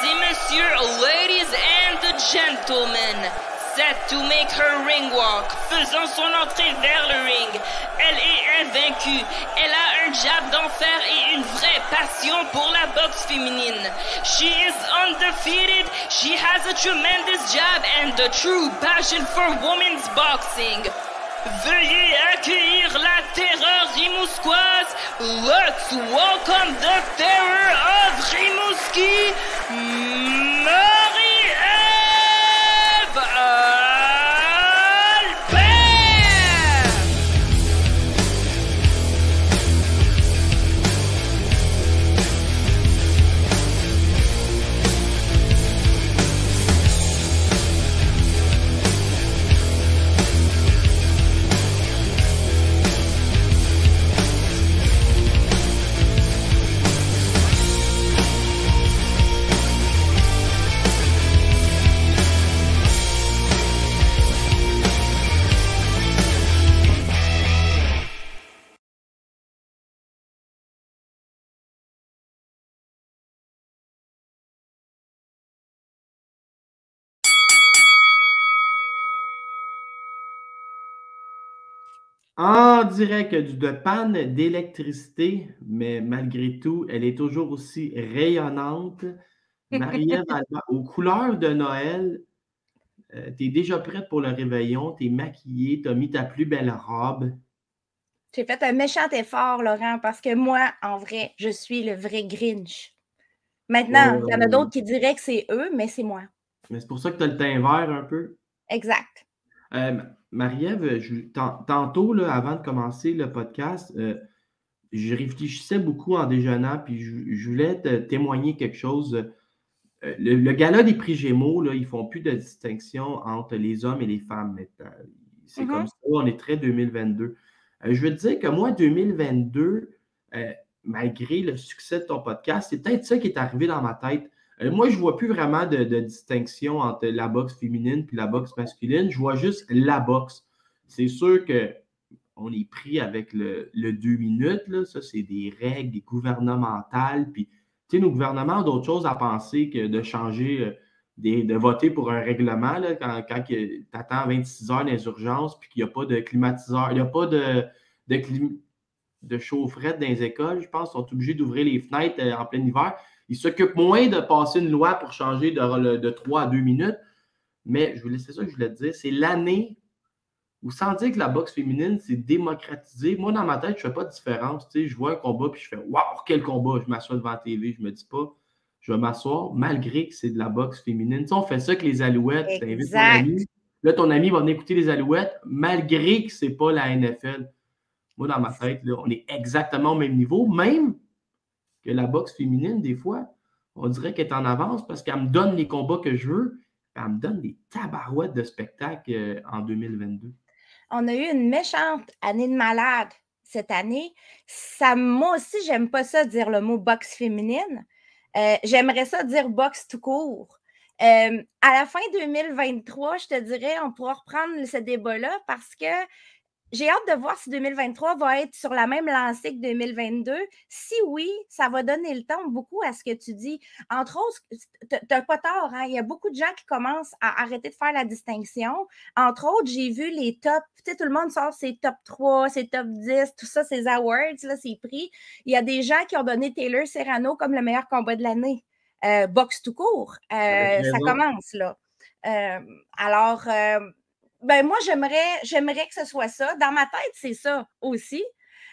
et messieurs, ladies and gentlemen, set to make her ring walk, faisant son entrée vers le ring. Elle est invaincue, elle a un jab d'enfer et une vraie passion pour la boxe féminine. She is undefeated, she has a tremendous jab and a true passion for women's boxing. Veuillez accueillir la terreur rimouskoise. Let's welcome the terror of Rimouski, Marie-Ève Albert! En direct de panne d'électricité, mais malgré tout, elle est toujours aussi rayonnante. Marie-Ève Albert, aux couleurs de Noël, tu es déjà prête pour le réveillon, tu es maquillée, tu as mis ta plus belle robe. J'ai fait un méchant effort, Laurent, parce que moi, en vrai, je suis le vrai Grinch. Maintenant, il y en a d'autres qui diraient que c'est eux, mais c'est moi. Mais c'est pour ça que tu as le teint vert un peu. Exact. Marie-Ève, tantôt, là, avant de commencer le podcast, je réfléchissais beaucoup en déjeunant, puis je voulais te témoigner quelque chose. Le gala des prix Gémeaux, là, ils ne font plus de distinction entre les hommes et les femmes maintenant. C'est comme ça, on est très 2022. Je veux te dire que moi, 2022, malgré le succès de ton podcast, c'est peut-être ça qui est arrivé dans ma tête. Moi, je ne vois plus vraiment de distinction entre la boxe féminine et la boxe masculine. Je vois juste la boxe. C'est sûr qu'on est pris avec le 2 minutes. Là. Ça, c'est des règles gouvernementales. Puis, tu sais, nos gouvernements ont d'autres choses à penser que de changer, de voter pour un règlement là, quand tu attends 26 heures dans les urgences puis qu'il n'y a pas de climatiseur, il n'y a pas de chaufferette dans les écoles. Je pense qu'ils sont obligés d'ouvrir les fenêtres en plein hiver. Ils s'occupent moins de passer une loi pour changer de 3 à 2 minutes. Mais c'est ça que je voulais te dire. C'est l'année où, sans dire que la boxe féminine, c'est démocratisé. Moi, dans ma tête, je ne fais pas de différence. Tu sais, je vois un combat puis je fais « Waouh, quel combat! » Je m'assois devant la TV. Je ne me dis pas « Je vais m'asseoir » malgré que c'est de la boxe féminine. Tu sais, on fait ça avec les Alouettes. Tu invites ton ami. Là, ton ami va venir écouter les Alouettes malgré que ce n'est pas la NFL. Moi, dans ma tête, là, on est exactement au même niveau. Même que la boxe féminine, des fois, on dirait qu'elle est en avance parce qu'elle me donne les combats que je veux, elle me donne des tabarouettes de spectacles en 2022. On a eu une méchante année de malade cette année. Moi aussi, j'aime pas ça dire le mot boxe féminine. J'aimerais ça dire boxe tout court. À la fin 2023, je te dirais, on pourra reprendre ce débat-là parce que j'ai hâte de voir si 2023 va être sur la même lancée que 2022. Si oui, ça va donner le temps beaucoup à ce que tu dis. Entre autres, tu n'as pas tort, hein? Il y a beaucoup de gens qui commencent à arrêter de faire la distinction. Entre autres, j'ai vu les top, tu sais, tout le monde sort ses top 3, ses top 10, tout ça, ses awards, là, ses prix. Il y a des gens qui ont donné Taylor Serrano comme le meilleur combat de l'année. Boxe tout court, ça commence, là. Ben moi, j'aimerais que ce soit ça. Dans ma tête, c'est ça aussi.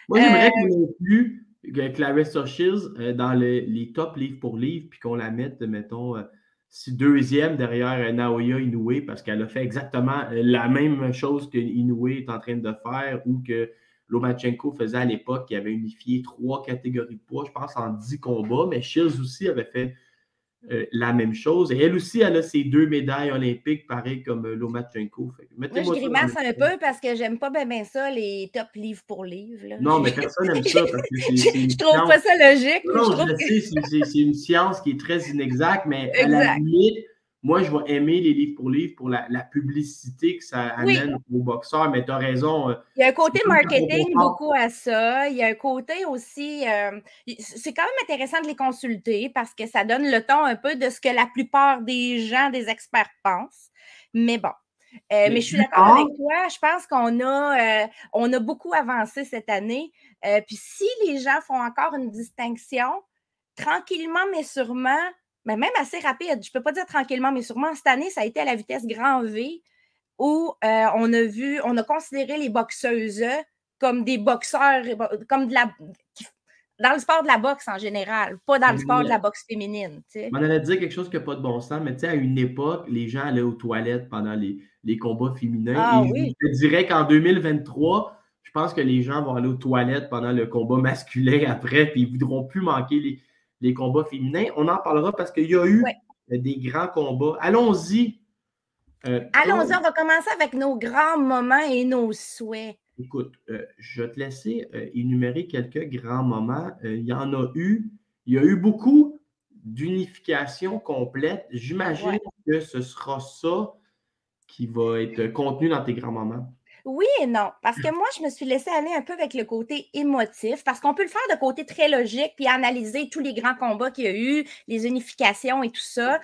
Moi, j'aimerais qu'on inclue Claressa Shields dans les top livre pour livre, puis qu'on la mette, mettons, deuxième derrière Naoya Inoue, parce qu'elle a fait exactement la même chose que Inoue est en train de faire ou que Lomachenko faisait à l'époque, qui avait unifié 3 catégories de poids, je pense, en 10 combats, mais Shields aussi avait fait la même chose. Et elle aussi, elle a ses 2 médailles olympiques, pareil comme Lomachenko. Moi, je grimace un peu parce que j'aime pas bien ça, les top livre pour livre. Là. Non, mais personne n'aime ça. Parce que je trouve pas ça logique. Non, je sais, c'est une science qui est très inexacte, mais à la limite, moi, je vais aimer les livres pour la publicité que ça amène aux boxeurs, mais tu as raison. Il y a un côté marketing beaucoup à ça. Il y a un côté aussi, c'est quand même intéressant de les consulter parce que ça donne le ton un peu de ce que la plupart des gens, des experts pensent. Mais bon. Mais je suis d'accord avec toi. Je pense qu'on a beaucoup avancé cette année. Puis si les gens font encore une distinction, tranquillement mais sûrement, mais même assez rapide, je ne peux pas dire tranquillement mais sûrement, cette année, ça a été à la vitesse grand V où on a considéré les boxeuses comme des boxeurs, comme dans le sport de la boxe en général, pas dans le sport de la boxe féminine. On allait dire quelque chose qui n'a pas de bon sens, mais tu sais, à une époque, les gens allaient aux toilettes pendant les combats féminins. Je te dirais qu'en 2023, je pense que les gens vont aller aux toilettes pendant le combat masculin après, puis ils ne voudront plus manquer les combats féminins. On en parlera parce qu'il y a eu des grands combats. Allons-y. Allons-y, on va commencer avec nos grands moments et nos souhaits. Écoute, je vais te laisser énumérer quelques grands moments. Il y en a eu. Il y a eu beaucoup d'unification complète. J'imagine que ce sera ça qui va être contenu dans tes grands moments. Oui et non, parce que moi, je me suis laissée aller un peu avec le côté émotif, parce qu'on peut le faire de côté très logique, puis analyser tous les grands combats qu'il y a eu, les unifications et tout ça.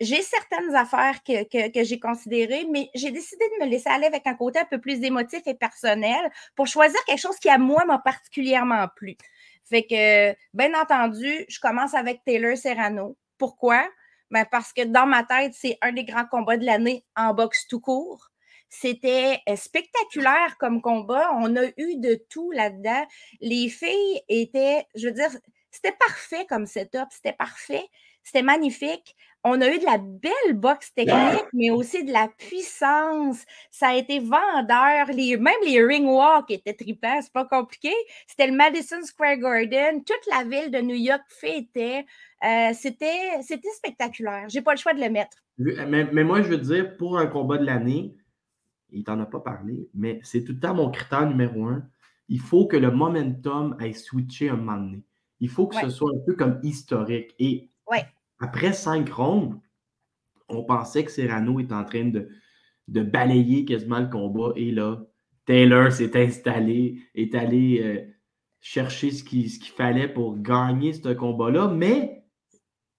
J'ai certaines affaires que j'ai considérées, mais j'ai décidé de me laisser aller avec un côté un peu plus émotif et personnel pour choisir quelque chose qui, à moi, m'a particulièrement plu. Fait que, bien entendu, je commence avec Taylor Serrano. Pourquoi? Ben parce que dans ma tête, c'est un des grands combats de l'année en boxe tout court. C'était spectaculaire comme combat. On a eu de tout là-dedans. Les filles étaient, je veux dire, c'était parfait comme setup. C'était parfait. C'était magnifique. On a eu de la belle boxe technique, mais aussi de la puissance. Ça a été vendeur. Même les ring walks étaient tripants. C'est pas compliqué. C'était le Madison Square Garden. Toute la ville de New York fêtait. C'était spectaculaire. J'ai pas le choix de le mettre. Mais moi, je veux dire, pour un combat de l'année, il t'en a pas parlé, mais c'est tout le temps mon critère numéro 1. Il faut que le momentum ait switché un moment donné. Il faut que ce soit un peu comme historique. Et après 5 rondes, on pensait que Serrano était en train de balayer quasiment le combat. Et là, Taylor s'est installé, est allé chercher ce qu'il fallait pour gagner ce combat-là, mais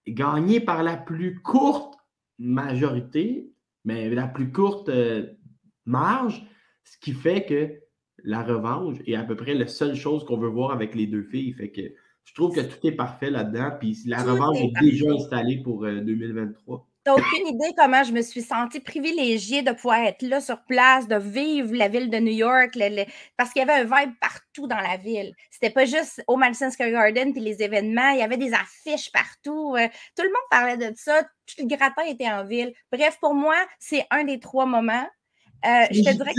gagner par la plus courte majorité, mais la plus courte marge, ce qui fait que la revanche est à peu près la seule chose qu'on veut voir avec les deux filles. Fait que je trouve que tout est parfait là-dedans. Puis la revanche est déjà installée pour 2023. Tu n'as aucune idée comment je me suis sentie privilégiée de pouvoir être là sur place, de vivre la ville de New York, parce qu'il y avait un vibe partout dans la ville. C'était pas juste au Madison Square Garden puis les événements, il y avait des affiches partout. Tout le monde parlait de ça. Tout le gratin était en ville. Bref, pour moi, c'est un des 3 moments. Je te dirais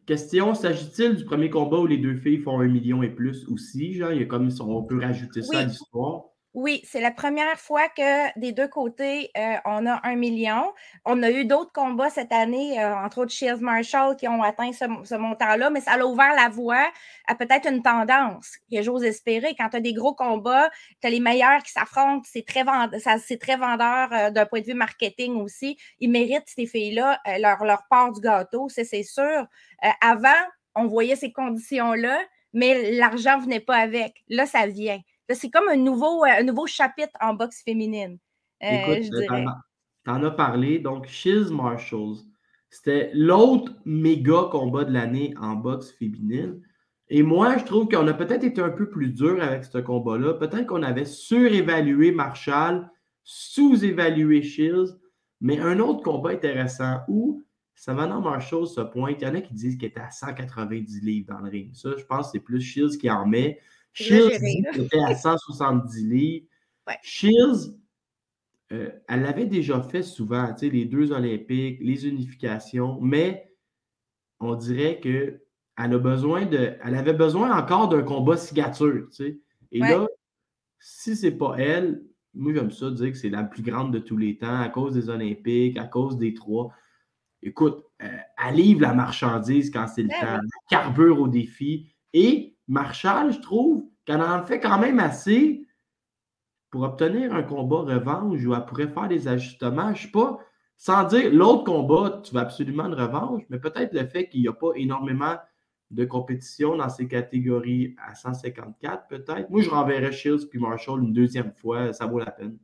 Question, s'agit-il du premier combat où les deux filles font 1 million et plus aussi? Genre, il y a comme on peut rajouter ça à l'histoire. Oui, c'est la première fois que des deux côtés, on a 1 million. On a eu d'autres combats cette année, entre autres Shields Marshall, qui ont atteint ce montant-là, mais ça a ouvert la voie à peut-être une tendance que j'ose espérer. Quand tu as des gros combats, tu as les meilleurs qui s'affrontent, c'est très vendeur d'un point de vue marketing aussi. Ils méritent, ces filles-là, leur part du gâteau, c'est sûr. Avant, on voyait ces conditions-là, mais l'argent ne venait pas avec. Là, ça vient. C'est comme un nouveau chapitre en boxe féminine. Écoute, je dirais. T'en as parlé. Donc, Shields Marshall, c'était l'autre méga combat de l'année en boxe féminine. Et moi, je trouve qu'on a peut-être été un peu plus dur avec ce combat-là. Peut-être qu'on avait surévalué Marshall, sous-évalué Shields. Mais un autre combat intéressant où Savannah Marshall se pointe. Il y en a qui disent qu'elle était à 190 livres dans le ring. Ça, je pense que c'est plus Shields qui en met. Shields était à 170 livres. Shields, elle l'avait déjà fait souvent, tu sais, les 2 Olympiques, les unifications, mais on dirait qu'elle avait besoin encore d'un combat cigature, tu sais. Et là, si c'est pas elle, moi j'aime ça dire que c'est la plus grande de tous les temps à cause des Olympiques, à cause des 3. Écoute, elle livre la marchandise quand c'est le temps, elle carbure au défi. Et Marshall, je trouve qu'elle en fait quand même assez pour obtenir un combat revanche où elle pourrait faire des ajustements. Je ne sais pas sans dire l'autre combat, tu veux absolument une revanche, mais peut-être le fait qu'il n'y a pas énormément de compétition dans ces catégories à 154, peut-être. Moi, je renverrais Shields puis Marshall une deuxième fois, ça vaut la peine.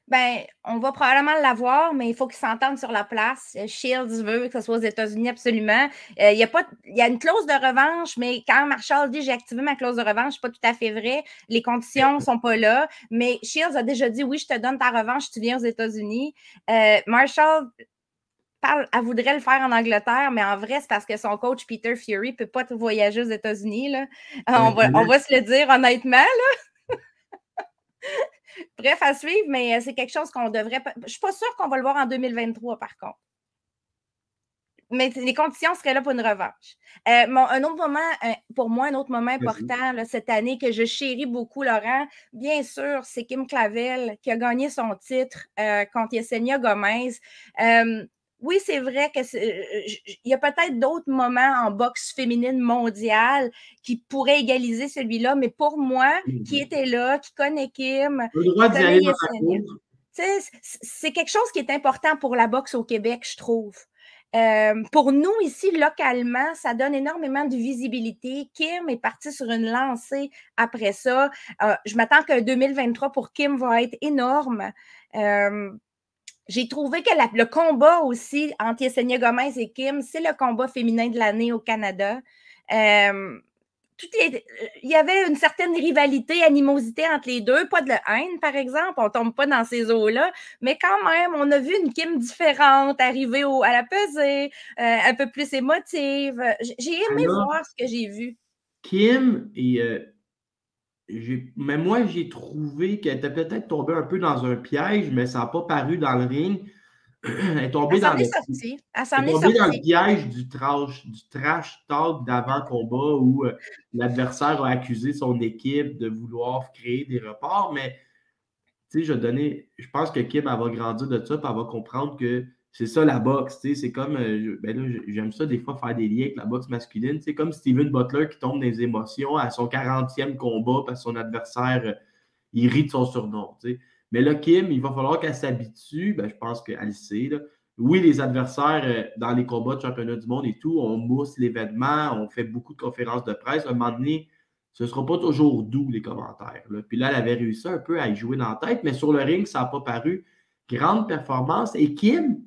Ben, on va probablement l'avoir, mais il faut qu'ils s'entendent sur la place. Shields veut que ce soit aux États-Unis absolument. Il y a une clause de revanche, mais quand Marshall dit j'ai activé ma clause de revanche, c'est pas tout à fait vrai. Les conditions sont pas là. Mais Shields a déjà dit oui, je te donne ta revanche, tu viens aux États-Unis. Marshall elle voudrait le faire en Angleterre, mais en vrai, c'est parce que son coach Peter Fury ne peut pas voyager aux États-Unis. Là. On va se le dire honnêtement. Là. Bref, à suivre, mais c'est quelque chose qu'on devrait. Je ne suis pas sûre qu'on va le voir en 2023, par contre. Mais les conditions seraient là pour une revanche. Un autre moment, pour moi, un autre moment important là, cette année que je chéris beaucoup, Laurent, bien sûr, c'est Kim Clavel qui a gagné son titre contre Yesenia Gomez. Oui, c'est vrai qu'il y a peut-être d'autres moments en boxe féminine mondiale qui pourraient égaliser celui-là, mais pour moi, qui était là, qui connaît Kim, le droit d'y aller dans la cour. C'est quelque chose qui est important pour la boxe au Québec, je trouve. Pour nous, ici, localement, ça donne énormément de visibilité. Kim est partie sur une lancée après ça. Je m'attends que 2023 pour Kim va être énorme. J'ai trouvé que le combat aussi entre Yesenia Gomez et Kim, c'est le combat féminin de l'année au Canada. Il y avait une certaine rivalité, animosité entre les deux, pas de haine, par exemple, on ne tombe pas dans ces eaux-là, mais quand même, on a vu une Kim différente arriver à la pesée, un peu plus émotive. J'ai aimé voir ce que j'ai vu. Kim mais moi, j'ai trouvé qu'elle était peut-être tombée un peu dans un piège, mais ça n'a pas paru dans le ring. Elle est tombée dans le piège du trash talk d'avant-combat où l'adversaire a accusé son équipe de vouloir créer des reports. Mais je pense que Kim, elle va grandir de ça et elle va comprendre que c'est ça la boxe. C'est comme, j'aime ça des fois faire des liens avec la boxe masculine. C'est comme Steven Butler qui tombe dans les émotions à son 40e combat parce que son adversaire, il rit de son surnom. Mais là, Kim, il va falloir qu'elle s'habitue. Je pense qu'elle le sait. Là. Oui, les adversaires dans les combats de championnat du monde et tout, on mousse l'événement, on fait beaucoup de conférences de presse. À un moment donné, ce ne sera pas toujours doux, les commentaires. Là. Puis là, elle avait réussi un peu à y jouer dans la tête, mais sur le ring, ça n'a pas paru. Grande performance. Et Kim,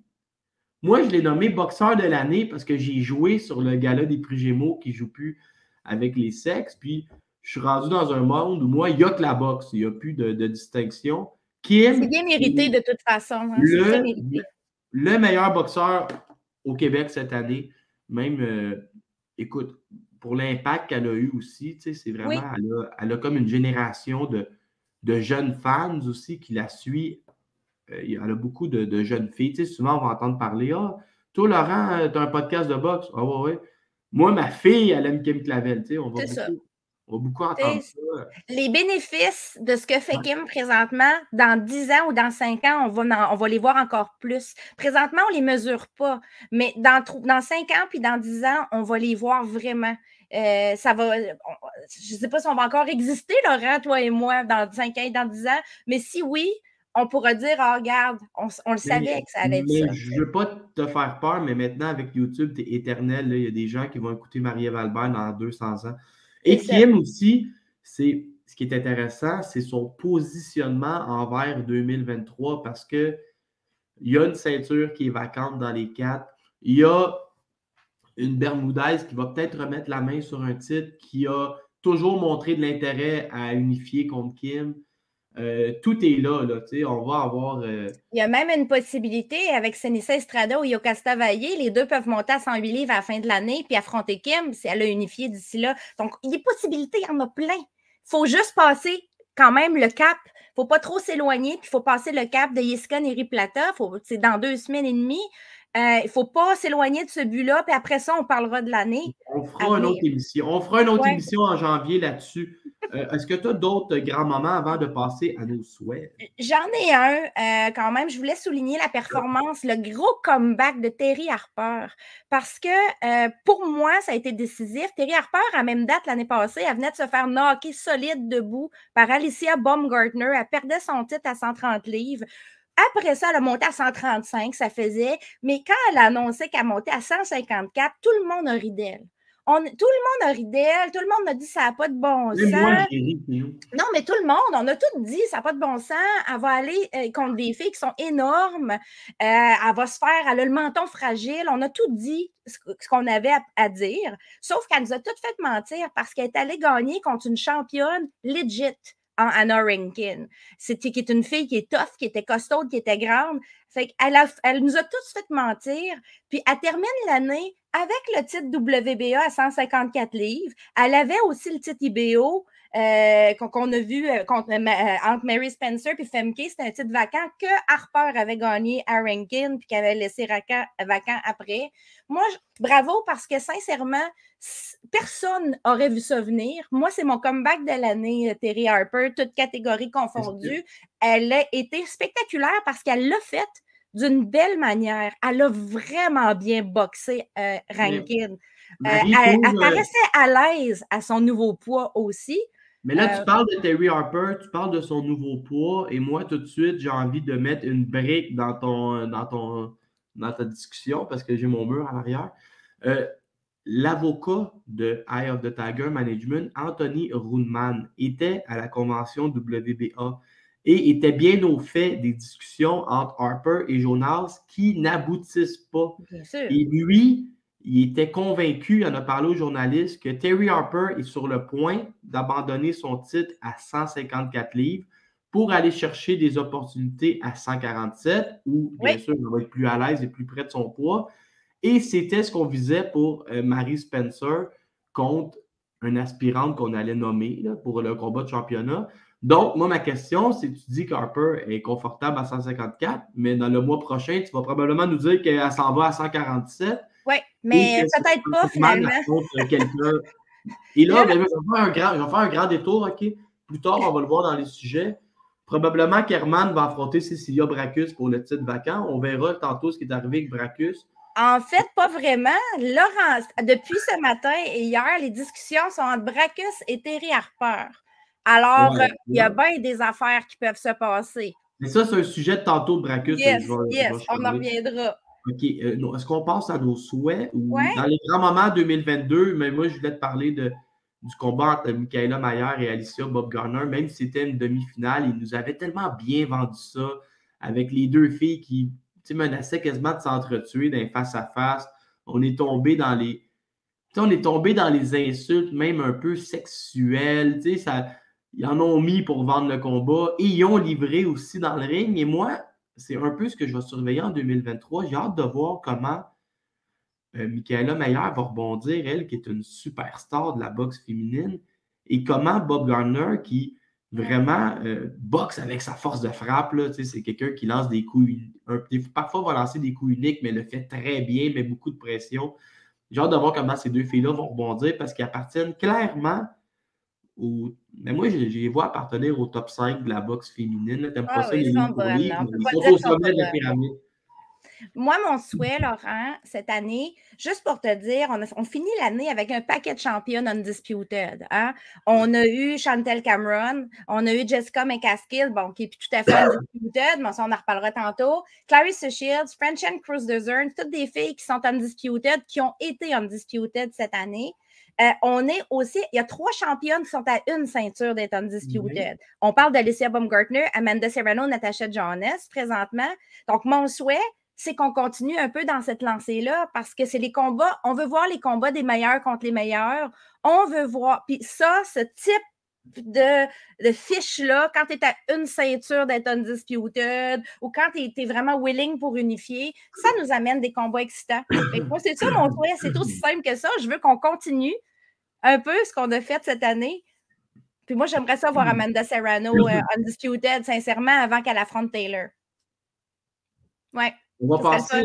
moi, je l'ai nommé boxeur de l'année parce que j'ai joué sur le gala des prix Gémeaux qui ne joue plus avec les sexes. Puis, je suis rendu dans un monde où moi, il n'y a que la boxe. Il n'y a plus de distinction. Kim, c'est bien mérité de toute façon. Hein? Le meilleur boxeur au Québec cette année. Même, écoute, pour l'impact qu'elle a eu aussi, c'est vraiment, elle a comme une génération de jeunes fans aussi qui la suivent. Elle a beaucoup de jeunes filles. Souvent, on va entendre parler « Ah, toi, Laurent, tu as un podcast de boxe. » Ah ouais. Moi, ma fille, elle aime Kim Clavel. On va beaucoup entendre ça. Les bénéfices de ce que fait Kim présentement, dans 10 ans ou dans 5 ans, on va les voir encore plus. Présentement, on ne les mesure pas, mais dans 5 ans puis dans 10 ans, on va les voir vraiment. Je ne sais pas si on va encore exister, Laurent, toi et moi, dans 5 ans et dans 10 ans, mais si oui, on pourra dire, regarde, on le savait que ça allait être ça. Je ne veux pas te faire peur, mais maintenant, avec YouTube, tu es éternel. Il y a des gens qui vont écouter Marie-Ève Albert dans 200 ans. Et Kim aussi, ce qui est intéressant, c'est son positionnement envers 2023 parce qu'il y a une ceinture qui est vacante dans les 4. Il y a une Bermoudaise qui va peut-être remettre la main sur un titre, qui a toujours montré de l'intérêt à unifier contre Kim. Tout est là, on va avoir... Il y a même une possibilité avec Senissa Estrada ou Yokasta Valle, les deux peuvent monter à 108 livres à la fin de l'année puis affronter Kim si elle a unifié d'ici là. Donc, les possibilités, il y en a plein. Il faut juste passer quand même le cap. Il ne faut pas trop s'éloigner, puis il faut passer le cap de Jessica Neri-Plata. C'est dans 2 semaines et demie. Il ne faut pas s'éloigner de ce but-là, puis après ça, on parlera de l'année. On fera une autre émission. On fera une autre émission en janvier là-dessus. Est-ce que tu as d'autres grands moments avant de passer à nos souhaits? J'en ai un quand même. Je voulais souligner la performance, le gros comeback de Terry Harper. Parce que pour moi, ça a été décisif. Terry Harper, à même date l'année passée, elle venait de se faire knocker solide debout par Alicia Baumgartner. Elle perdait son titre à 130 livres. Après ça, elle a monté à 135, ça faisait. Mais quand elle a annoncé qu'elle montait à 154, tout le monde a ri d'elle. Tout le monde a ri d'elle, tout le monde a dit ça n'a pas de bon Même moi, sens. j'ai ri, Pio. Non, mais tout le monde, on a tout dit, ça n'a pas de bon sens. Elle va aller contre des filles qui sont énormes. Elle va se faire, elle a le menton fragile. On a tout dit ce qu'on avait à dire. Sauf qu'elle nous a tout fait mentir parce qu'elle est allée gagner contre une championne legit en Anna Rankin. Qui est une fille qui est tough, qui était costaude, qui était grande. Fait elle nous a tous fait mentir. Puis elle termine l'année avec le titre WBA à 154 livres. Elle avait aussi le titre IBO. Qu'on a vu entre Mary Spencer et Femke, c'était un titre vacant que Harper avait gagné à Rankin puis qu'elle avait laissé vacant après. Moi, bravo parce que sincèrement, personne n'aurait vu ça venir. Moi, c'est mon comeback de l'année, Terry Harper, toutes catégories confondues. Elle a été spectaculaire parce qu'elle l'a faite d'une belle manière. Elle a vraiment bien boxé Rankin. Elle paraissait à l'aise à son nouveau poids aussi. Mais là, tu parles de Terry Harper, tu parles de son nouveau poids, et moi, tout de suite, j'ai envie de mettre une brique dans ta discussion, parce que j'ai mon mur à l'arrière. L'avocat de Eye of the Tiger Management, Anthony Runman, était à la convention WBA et était bien au fait des discussions entre Harper et Jonas qui n'aboutissent pas. Bien sûr. Et lui, il était convaincu, il en a parlé aux journalistes, que Terry Harper est sur le point d'abandonner son titre à 154 livres pour aller chercher des opportunités à 147, où, bien sûr, il va être plus à l'aise et plus près de son poids. Et c'était ce qu'on visait pour Mary Spencer contre une aspirante qu'on allait nommer là, pour le combat de championnat. Donc, moi, ma question, c'est tu dis qu'Harper est confortable à 154, mais dans le mois prochain, tu vas probablement nous dire qu'elle s'en va à 147. Oui, mais peut-être pas finalement. Et là, ben, je vais faire un grand détour, OK? Plus tard, on va le voir dans les sujets. Probablement qu'Herman va affronter Cecilia Braekhus pour le titre vacant. On verra tantôt ce qui est arrivé avec Braekhus. En fait, pas vraiment. Laurence, depuis ce matin et hier, les discussions sont entre Braekhus et Terry Harper. Alors, il y a bien des affaires qui peuvent se passer. Mais ça, c'est un sujet de tantôt de Braekhus. Yes, on en reviendra. OK. Est-ce qu'on passe à nos souhaits? Ou dans les grands moments 2022, mais moi, je voulais te parler du combat entre Michaela Mayer et Alicia Bobgarner, même si c'était une demi-finale, ils nous avaient tellement bien vendu ça avec les deux filles qui menaçaient quasiment de s'entretuer d'un face-à-face. On est tombé dans les insultes, même un peu sexuelles. Ils en ont mis pour vendre le combat et ils ont livré aussi dans le ring. Et moi, c'est un peu ce que je vais surveiller en 2023. J'ai hâte de voir comment Michaela Mayer va rebondir, elle, qui est une superstar de la boxe féminine, et comment Bob Gardner, qui vraiment boxe avec sa force de frappe, là, c'est quelqu'un qui lance des coups, parfois va lancer des coups uniques, mais le fait très bien, met beaucoup de pression. J'ai hâte de voir comment ces deux filles-là vont rebondir parce qu'ils appartiennent clairement mais moi, je les vois appartenir au top 5 de la boxe féminine. T'aimes pas ça, les livres pour livres, mais ils sont au sommet de la pyramide. Moi, mon souhait, Laurent, cette année, juste pour te dire, on finit l'année avec un paquet de championnes undisputed. Hein? On a eu Chantel Cameron, on a eu Jessica McCaskill, bon, qui est tout à fait undisputed, mais ça, on en reparlera tantôt. Clarissa Shields, Franchine Cruz-Dezern, toutes des filles qui sont undisputed, qui ont été undisputed cette année. On est aussi, il y a 3 championnes qui sont à une ceinture d'être undisputed. On parle d'Alicia Baumgartner, Amanda Serrano, Natasha Jonas présentement. Donc, mon souhait, c'est qu'on continue un peu dans cette lancée-là parce que c'est les combats, on veut voir les combats des meilleurs contre les meilleurs. On veut voir, puis ça, ce type de fiche-là, quand tu es à une ceinture d'être undisputed ou quand tu es vraiment willing pour unifier, ça nous amène des combats excitants. Moi, c'est ça mon souhait, c'est aussi simple que ça. Je veux qu'on continue un peu ce qu'on a fait cette année. Puis moi, j'aimerais ça voir Amanda Serrano undisputed, sincèrement, avant qu'elle affronte Taylor. Ouais. On va passer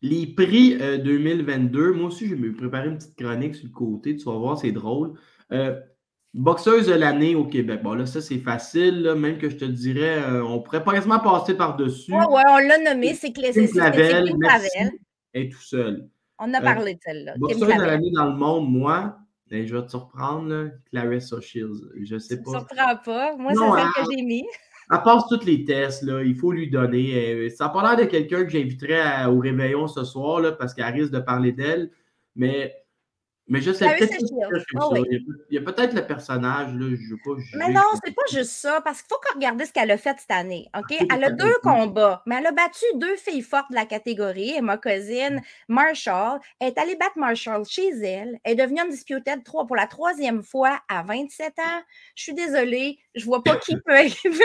les prix 2022. Moi aussi, je vais me préparer une petite chronique sur le côté. Tu vas voir, c'est drôle. Boxeuse de l'année au Québec. Bon, là, ça, c'est facile. Là, même que je te dirais, on pourrait pas quasiment passer par-dessus. Oui, on l'a nommé. C'est Kim Clavel. Elle est tout seul. On a parlé de celle-là. Boxeuse de l'année dans le monde, moi, je vais te surprendre, là, Clarissa Shields. Je sais pas. Ça ne surprend pas. Moi, c'est celle que j'ai mis. Elle passe tous les tests, là, il faut lui donner. Ça n'a pas l'air de quelqu'un que j'inviterais au réveillon ce soir, là, parce qu'elle risque de parler d'elle. Mais je sais peut-être pas comme ça. Il y a peut-être le personnage, là, je ne veux pas juger. Mais non, c'est pas juste ça, parce qu'il faut regarder ce qu'elle a fait cette année. OK? Elle a 2 combats, mais elle a battu 2 filles fortes de la catégorie. Et ma cousine, Marshall, elle est allée battre Marshall chez elle. Elle est devenue undisputed pour la 3e fois à 27 ans. Je suis désolée, je vois pas qui peut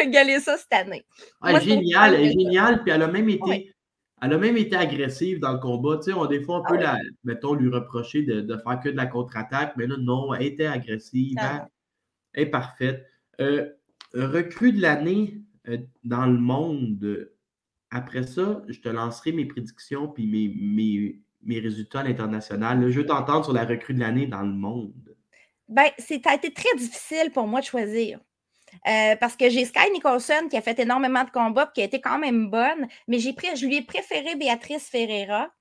égaler ça cette année. Elle est géniale, elle est géniale, puis elle a même été... Elle a même été agressive dans le combat. Tu sais, des fois, on peut, mettons, lui reprocher de faire que de la contre-attaque, mais là, non, elle était agressive. Elle est parfaite. Recrue de l'année dans le monde. Après ça, je te lancerai mes prédictions puis mes résultats à l'international. Je veux t'entendre sur la recrue de l'année dans le monde. Bien, ça a été très difficile pour moi de choisir. Parce que j'ai Sky Nicholson qui a fait énormément de combats et qui a été quand même bonne, mais je lui ai préféré Béatrice Ferreira.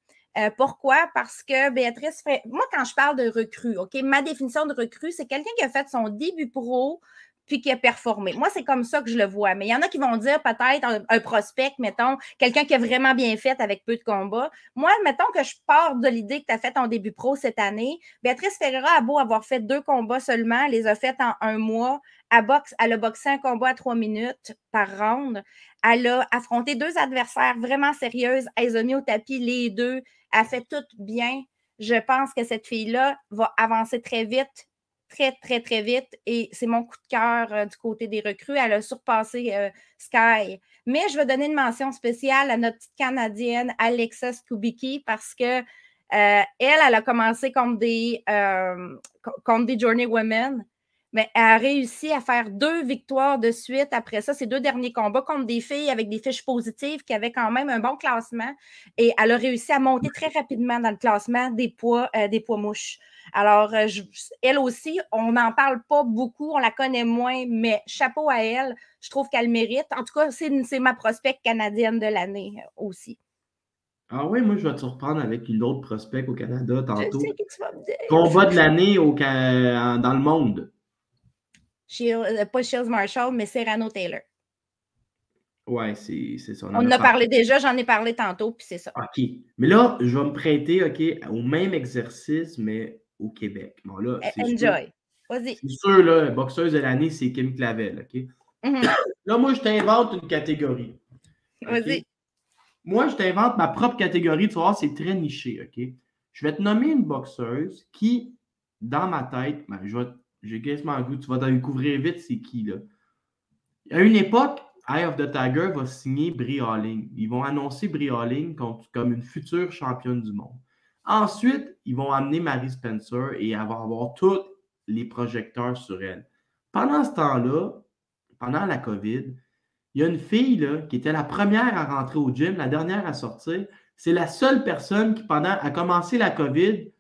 Pourquoi? Parce que Béatrice Ferreira, moi, quand je parle de recrue, OK, ma définition de recrue, c'est quelqu'un qui a fait son début pro puis qui a performé. Moi, c'est comme ça que je le vois. Mais il y en a qui vont dire peut-être un prospect, mettons, quelqu'un qui a vraiment bien fait avec peu de combats. Moi, mettons que je pars de l'idée que tu as fait ton début pro cette année. Béatrice Ferreira a beau avoir fait 2 combats seulement, elle les a fait en 1 mois. Elle a boxé un combat à 3 minutes par round. Elle a affronté 2 adversaires vraiment sérieuses. Elle les a mis au tapis les 2. Elle a fait tout bien. Je pense que cette fille-là va avancer très vite. Très, très, très vite. Et c'est mon coup de cœur du côté des recrues. Elle a surpassé Sky. Mais je vais donner une mention spéciale à notre petite Canadienne, Alexa Skubicki, parce que elle a commencé contre des Journey Women. Mais elle a réussi à faire 2 victoires de suite après ça, ces 2 derniers combats contre des filles avec des fiches positives qui avaient quand même un bon classement. Et elle a réussi à monter très rapidement dans le classement des poids mouches. Alors, elle aussi, on n'en parle pas beaucoup, on la connaît moins, mais chapeau à elle, je trouve qu'elle mérite. En tout cas, c'est ma prospect canadienne de l'année aussi. Ah oui, moi, je vais te surprendre avec une autre prospect au Canada tantôt. Je sais que tu vas me dire. Combat de l'année dans le monde. Pas Shields Marshall, mais Serrano Taylor. Ouais, c'est ça. On en a parlé déjà, j'en ai parlé tantôt, puis c'est ça. OK. Mais là, je vais me prêter, OK, au même exercice, mais au Québec. Bon, là, enjoy. Vas-y. C'est sûr, là, boxeuse de l'année, c'est Kim Clavel, OK? Là, moi, je t'invente une catégorie. Okay? Vas-y. Moi, je t'invente ma propre catégorie. Tu vas voir, c'est très niché, OK? Je vais te nommer une boxeuse qui, dans ma tête, j'ai quasiment le goût, tu vas t'en découvrir vite c'est qui, là. À une époque, Eye of the Tiger va signer Brie Holling. Ils vont annoncer Brie Holling comme une future championne du monde. Ensuite, ils vont amener Mary Spencer et elle va avoir tous les projecteurs sur elle. Pendant ce temps-là, pendant la COVID, il y a une fille là, qui était la première à rentrer au gym, la dernière à sortir. C'est la seule personne qui, a commencé la COVID,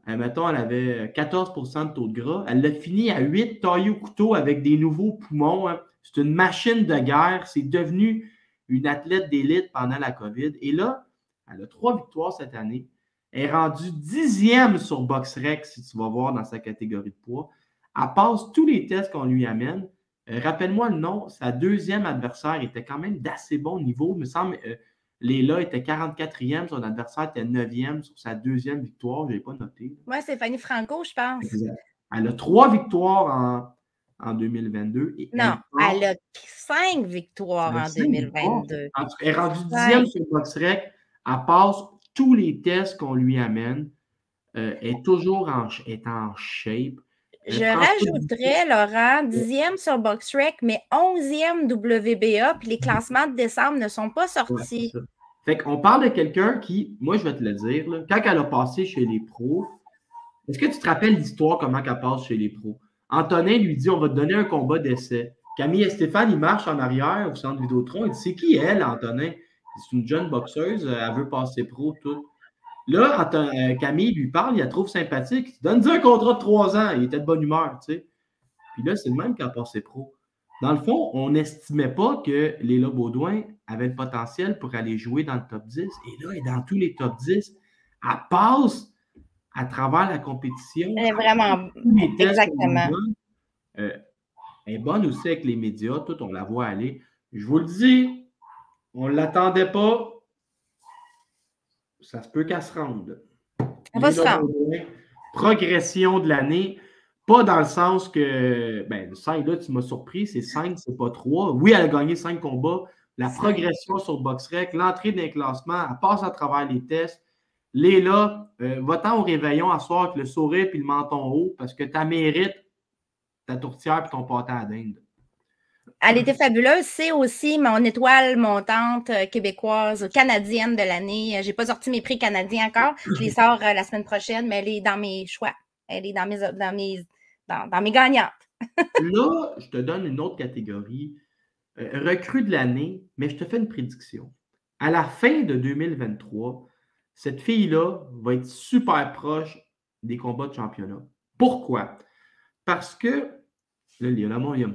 mettons, elle avait 14% de taux de gras. Elle l'a fini à 8 taillés au couteau avec des nouveaux poumons. Hein. C'est une machine de guerre. C'est devenu une athlète d'élite pendant la COVID. Et là, elle a 3 victoires cette année. Elle est rendue 10e sur BoxRec, si tu vas voir dans sa catégorie de poids. Elle passe tous les tests qu'on lui amène. Rappelle-moi le nom. Sa 2e adversaire était quand même d'assez bon niveau. Il me semble Léla était 44e. Son adversaire était 9e sur sa 2e victoire. Je n'ai pas noté. Oui, c'est Fanny Franco, je pense. Exact. Elle a 3 victoires en 2022. Et non, elle a 5 victoires en 2022. En tout cas, elle est rendue 10e sur BoxRec. Elle passe tous les tests qu'on lui amène. Elle est toujours en shape. Je rajouterais, Laurent, 10e sur BoxRec, mais 11e WBA, puis les classements de décembre ne sont pas sortis. Ouais, fait qu'on parle de quelqu'un qui, moi je vais te le dire, là, quand elle a passé chez les pros, est-ce que tu te rappelles l'histoire, comment elle passe chez les pros? Antonin lui dit, on va te donner un combat d'essai. Camille et Stéphane, ils marchent en arrière au centre Vidéotron. Il dit, c'est qui elle, Antonin? C'est une jeune boxeuse, elle veut passer pro, tout. Là, Camille lui parle, il la trouve sympathique. Donne-lui un contrat de 3 ans. Il était de bonne humeur, tu sais. Puis là, c'est le même qu'elle passé pro. Dans le fond, on n'estimait pas que Léla Baudouin avait le potentiel pour aller jouer dans le top 10. Et là, elle est dans tous les top 10. Elle passe à travers la compétition. Elle est vraiment... Exactement. Elle Elle est bonne aussi avec les médias. Tout, on la voit aller. Je vous le dis, on ne l'attendait pas. Ça se peut qu'elle se rende. Elle va se rendre. Progression de l'année. Pas dans le sens que, ben, 5, là, tu m'as surpris, c'est 5, c'est pas 3. Oui, elle a gagné 5 combats. La progression sur BoxRec, l'entrée dans les classements, elle passe à travers les tests. Léla, va-t'en au réveillon à soir avec le sourire et le menton haut parce que tu mérites ta tourtière et ton pâté à dinde. Elle était fabuleuse. C'est aussi mon étoile montante québécoise, canadienne de l'année. J'ai pas sorti mes prix canadiens encore. Je les sors la semaine prochaine, mais elle est dans mes choix. Elle est dans mes gagnantes. Là, je te donne une autre catégorie. Recrue de l'année, mais je te fais une prédiction. À la fin de 2023, cette fille-là va être super proche des combats de championnat. Pourquoi? Parce que, là, Léonard, il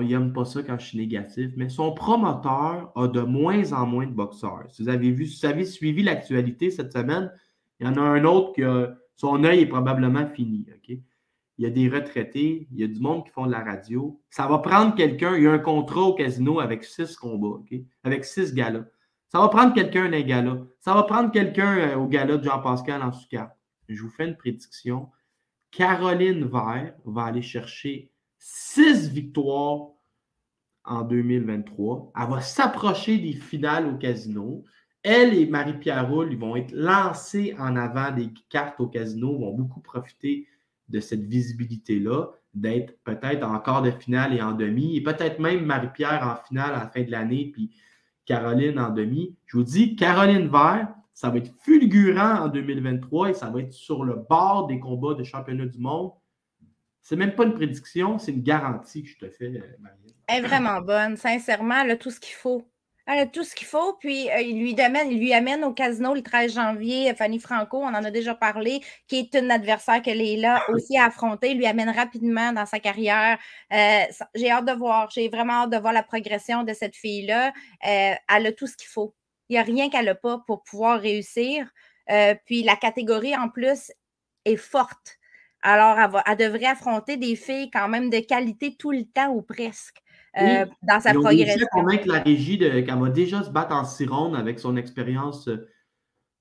n'aime pas ça quand je suis négatif, mais son promoteur a de moins en moins de boxeurs. Si vous avez suivi l'actualité cette semaine, il y en a un autre qui a, son œil est probablement fini. Okay? Il y a des retraités, il y a du monde qui font de la radio. Ça va prendre quelqu'un, il y a un contrat au casino avec 6 combats, okay? Avec 6 galas. Ça va prendre quelqu'un d'un gala. Ça va prendre quelqu'un au gala de Jean-Pascal en sous-carte. Je vous fais une prédiction. Caroline Vert va aller chercher 6 victoires en 2023. Elle va s'approcher des finales au casino. Elle et Marie-Pierre Roule, ils vont être lancés en avant des cartes au casino, vont beaucoup profiter de cette visibilité-là, d'être peut-être en quart de finale et en demi, et peut-être même Marie-Pierre en finale à la fin de l'année, puis Caroline en demi. Je vous dis, Caroline Vert, ça va être fulgurant en 2023 et ça va être sur le bord des combats de championnat du monde. C'est même pas une prédiction, c'est une garantie que je te fais, Marianne. Elle est vraiment bonne, sincèrement, elle a tout ce qu'il faut. Elle a tout ce qu'il faut, puis il lui amène au casino le 13 janvier Fanny Franco, on en a déjà parlé, qui est une adversaire qu'elle est là aussi à affronter, lui amène rapidement dans sa carrière. J'ai hâte de voir, j'ai vraiment hâte de voir la progression de cette fille-là. Elle a tout ce qu'il faut. Il n'y a rien qu'elle n'a pas pour pouvoir réussir. Puis la catégorie, en plus, est forte. Alors, elle devrait affronter des filles quand même de qualité tout le temps ou presque. Dans sa progression. Ils ont réussi à convaincre la régie qu'elle va déjà se battre en 6 rondes avec son expérience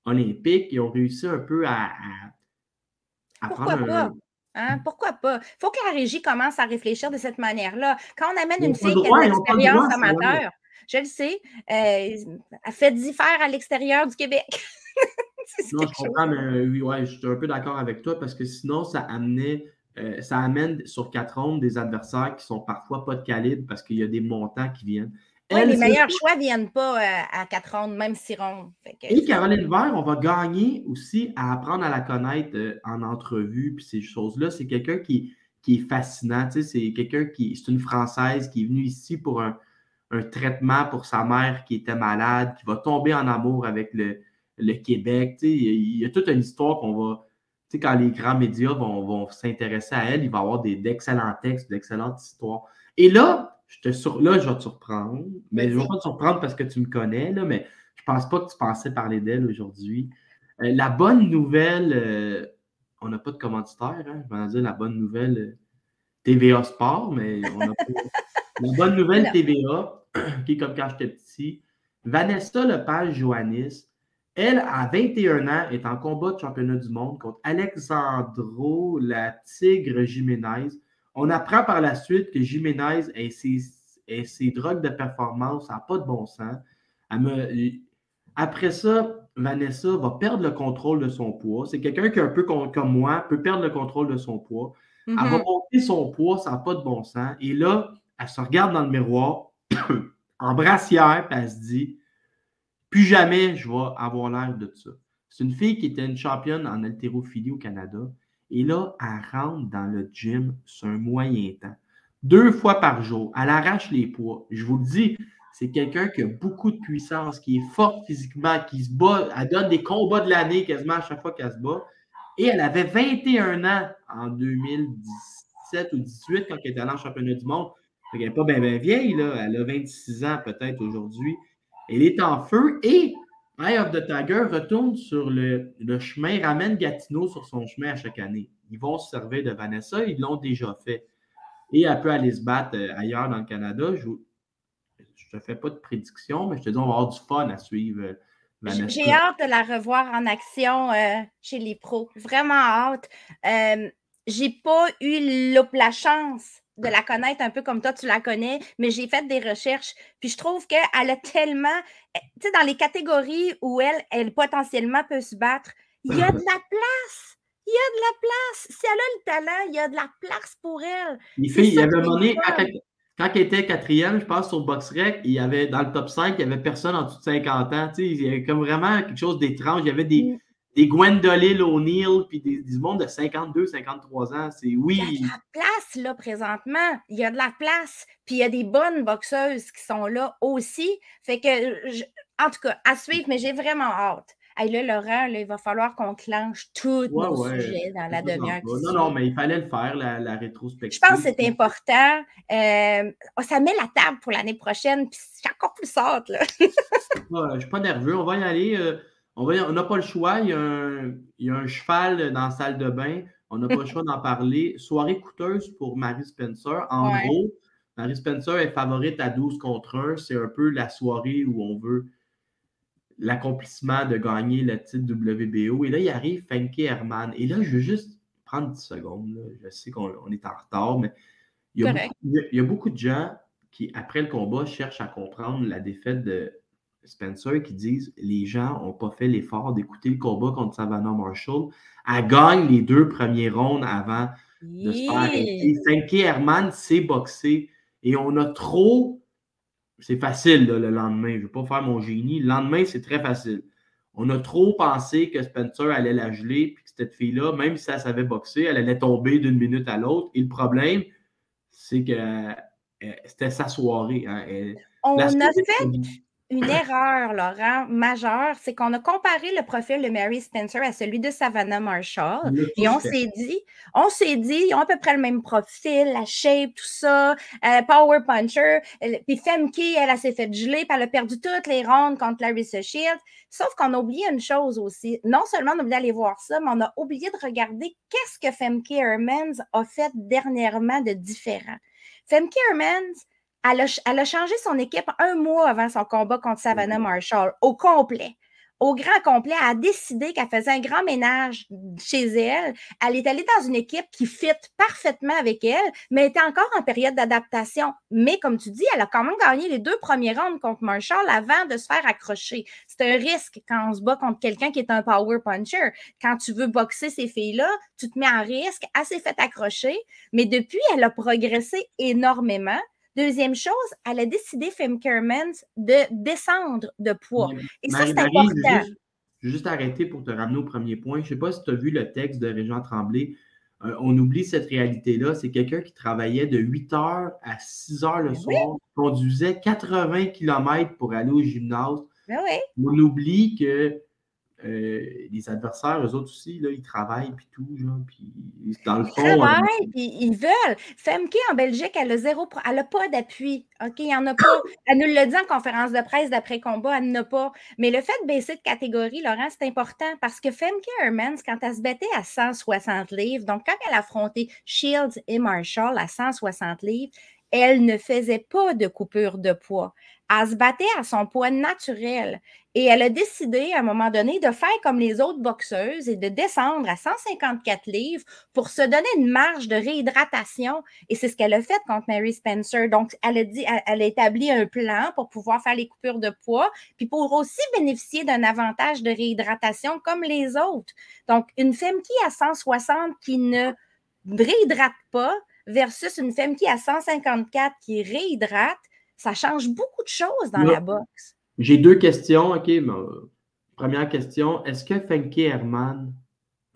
olympique. Ils ont réussi un peu à Pourquoi pas? Hein? Pourquoi pas? Il faut que la régie commence à réfléchir de cette manière-là. Quand on amène une fille qui a de l'expérience amateur, je le sais, elle fait 10 fers à l'extérieur du Québec. Non, je comprends, mais oui, ouais, je suis un peu d'accord avec toi parce que sinon, ça amène sur 4 rondes des adversaires qui sont parfois pas de calibre parce qu'il y a des montants qui viennent. Oui, les meilleurs choix ne viennent pas à 4 rondes, même 6 rondes. Et Caroline Vert, on va gagner aussi à apprendre à la connaître en entrevue puis ces choses-là. C'est quelqu'un qui est fascinant. Tu sais, c'est quelqu'un c'est une Française qui est venue ici pour un traitement pour sa mère qui était malade, qui va tomber en amour avec le Québec. Tu sais, il y a toute une histoire qu'on va... Tu sais, quand les grands médias vont s'intéresser à elle, il va y avoir d'excellents textes, d'excellentes histoires. Et là, je vais te surprendre. Mais je ne vais pas te surprendre parce que tu me connais, là, mais je ne pense pas que tu pensais parler d'elle aujourd'hui. La bonne nouvelle, on n'a pas de commanditaire, hein, je vais en dire la bonne nouvelle TVA Sport, mais on n'a pas... La bonne nouvelle TVA, qui est comme quand j'étais petit, Vanessa Lepage-Joannis, elle, à 21 ans, est en combat de championnat du monde contre Alexandro la Tigre Jiménez. On apprend par la suite que Jiménez et ses drogues de performance, ça n'a pas de bon sens. Après ça, Vanessa va perdre le contrôle de son poids. C'est quelqu'un qui est un peu comme moi, peut perdre le contrôle de son poids. Elle va monter son poids, ça n'a pas de bon sens. Et là, elle se regarde dans le miroir, en brassière, puis elle se dit « Plus jamais je vais avoir l'air de ça ». C'est une fille qui était une championne en haltérophilie au Canada. Et là, elle rentre dans le gym sur un moyen temps. 2 fois par jour. Elle arrache les poids. Je vous le dis, c'est quelqu'un qui a beaucoup de puissance, qui est forte physiquement, qui se bat. Elle donne des combats de l'année quasiment à chaque fois qu'elle se bat. Et elle avait 21 ans en 2017 ou 2018 quand elle était allée en championnat du monde. Elle n'est pas bien vieille, là. Elle a 26 ans peut-être aujourd'hui. Elle est en feu et Eye of the Tiger retourne sur le chemin, ramène Gatineau sur son chemin à chaque année. Ils vont se servir de Vanessa, ils l'ont déjà fait. et elle peut aller se battre ailleurs dans le Canada. Je ne te fais pas de prédiction, mais je te dis, on va avoir du fun à suivre. J'ai hâte de la revoir en action chez les pros. Vraiment hâte. J'ai pas eu la chance de la connaître un peu comme toi, tu la connais, mais j'ai fait des recherches. Puis je trouve qu'elle a tellement, tu sais, dans les catégories où elle potentiellement peut se battre, il y a de la place. Il y a de la place. Si elle a le talent, il y a de la place pour elle. Les filles, il y avait un moment donné, quand elle était 4e, je pense, sur BoxRec, il y avait dans le top 5, il n'y avait personne en dessous de 50 ans. Tu sais, il y avait comme vraiment quelque chose d'étrange. Il y avait des Gwendolyn O'Neill, puis du monde de 52, 53 ans. Oui. Il y a de la place, là, présentement. Il y a de la place. Puis il y a des bonnes boxeuses qui sont là aussi. Fait que, en tout cas, à suivre, mais j'ai vraiment hâte. Hey, là, Laurent, là, il va falloir qu'on clenche tous nos sujets dans la demi-heure qui suit. Non, mais il fallait le faire, la rétrospective. Je pense que c'est important. Ça met la table pour l'année prochaine, puis j'ai encore plus hâte. Là. Je ne suis pas nerveux. On va y aller. On n'a pas le choix. Il y a un cheval dans la salle de bain. On n'a pas le choix d'en parler. Soirée coûteuse pour Mary Spencer. En gros, Mary Spencer est favorite à 12 contre 1. C'est un peu la soirée où on veut l'accomplissement de gagner le titre WBO. Et là, il arrive Frankie Herman. Et là, je veux juste prendre 10 secondes. Là. Je sais qu'on est en retard, mais il y a beaucoup de gens qui, après le combat, cherchent à comprendre la défaite de Spencer, qui disent les gens n'ont pas fait l'effort d'écouter le combat contre Savannah Marshall. Elle gagne les 2 premiers rounds avant de se faire arrêter. Frankie Herman s'est boxé et on a trop... C'est facile là, le lendemain. Je ne veux pas faire mon génie. Le lendemain, c'est très facile. On a trop pensé que Spencer allait la geler, puis que cette fille-là, même si elle savait boxer, elle allait tomber d'une minute à l'autre. Et le problème, c'est que c'était sa soirée. Hein. On a fait une erreur, Laurent, majeure, c'est qu'on a comparé le profil de Mary Spencer à celui de Savannah Marshall. Et on s'est dit, ils ont à peu près le même profil, la shape, tout ça, power puncher. Puis Femke, elle s'est fait geler, puis elle a perdu toutes les rondes contre Claressa Shields. Sauf qu'on a oublié une chose aussi. Non seulement on a oublié d'aller voir ça, mais on a oublié de regarder qu'est-ce que Femke Hermans a fait dernièrement de différent. Femke Hermans, elle a changé son équipe 1 mois avant son combat contre Savannah Marshall, au complet. Au grand complet, elle a décidé qu'elle faisait un grand ménage chez elle. Elle est allée dans une équipe qui fit parfaitement avec elle, mais était encore en période d'adaptation. Mais comme tu dis, elle a quand même gagné les 2 premiers rounds contre Marshall avant de se faire accrocher. C'est un risque quand on se bat contre quelqu'un qui est un power puncher. Quand tu veux boxer ces filles-là, tu te mets en risque. Elle s'est fait accrocher, mais depuis, elle a progressé énormément. Deuxième chose, elle a décidé, Femke Hermans, de descendre de poids. Et ça, c'est important. Je vais juste arrêter pour te ramener au premier point. Je ne sais pas si tu as vu le texte de Régent Tremblay. On oublie cette réalité-là. C'est quelqu'un qui travaillait de 8 h à 6 h le soir, conduisait 80 km pour aller au gymnase. On oublie que les adversaires, eux autres aussi, là, ils travaillent puis tout, genre, puis dans le fond... Ils travaillent, puis ils veulent. Femke, en Belgique, elle a pas d'appui, OK? Il n'y en a pas. Elle nous l'a dit en conférence de presse d'après-combat, elle n'en a pas. Mais le fait de baisser de catégorie, Laurent, c'est important parce que Femke Hermans, quand elle se battait à 160 livres, donc quand elle affrontait Shields et Marshall à 160 livres, elle ne faisait pas de coupure de poids. Elle se battait à son poids naturel. Et elle a décidé, à un moment donné, de faire comme les autres boxeuses et de descendre à 154 livres pour se donner une marge de réhydratation. Et c'est ce qu'elle a fait contre Mary Spencer. Donc, elle a établi un plan pour pouvoir faire les coupures de poids, puis pour aussi bénéficier d'un avantage de réhydratation comme les autres. Donc, une femme qui a 160 qui ne réhydrate pas versus une femme qui a 154 qui réhydrate, ça change beaucoup de choses dans la boxe. J'ai 2 questions. OK, première question. Est-ce que Femke Hermans,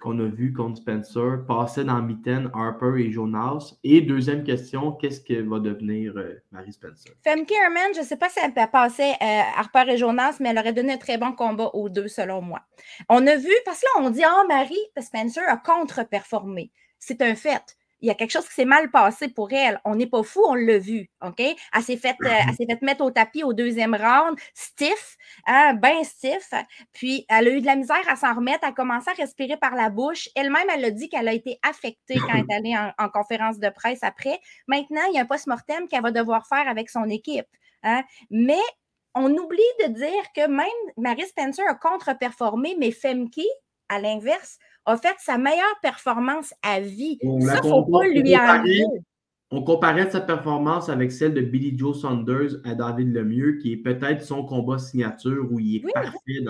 qu'on a vu contre Spencer, passait dans mitaine Harper et Jonas? Et deuxième question, qu'est-ce que va devenir Mary Spencer? Femke Hermans, je ne sais pas si elle passait Harper et Jonas, mais elle aurait donné un très bon combat aux 2, selon moi. On a vu, parce que là, on dit, Mary Spencer a contre-performé. C'est un fait. il y a quelque chose qui s'est mal passé pour elle. On n'est pas fou, on l'a vu, OK? Elle s'est fait mettre au tapis au 2e round, stiff, hein, bien stiff. Puis, elle a eu de la misère à s'en remettre. Elle a commencé à respirer par la bouche. Elle-même, elle a dit qu'elle a été affectée quand elle est allée en conférence de presse après. Maintenant, il y a un post-mortem qu'elle va devoir faire avec son équipe. Hein? Mais on oublie de dire que même Mary Spencer a contre-performé, mais Femke, à l'inverse, a fait sa meilleure performance à vie. Ça, il ne faut pas lui enlever. On comparait sa performance avec celle de Billie Joe Saunders à David Lemieux, qui est peut-être son combat signature où il est parfait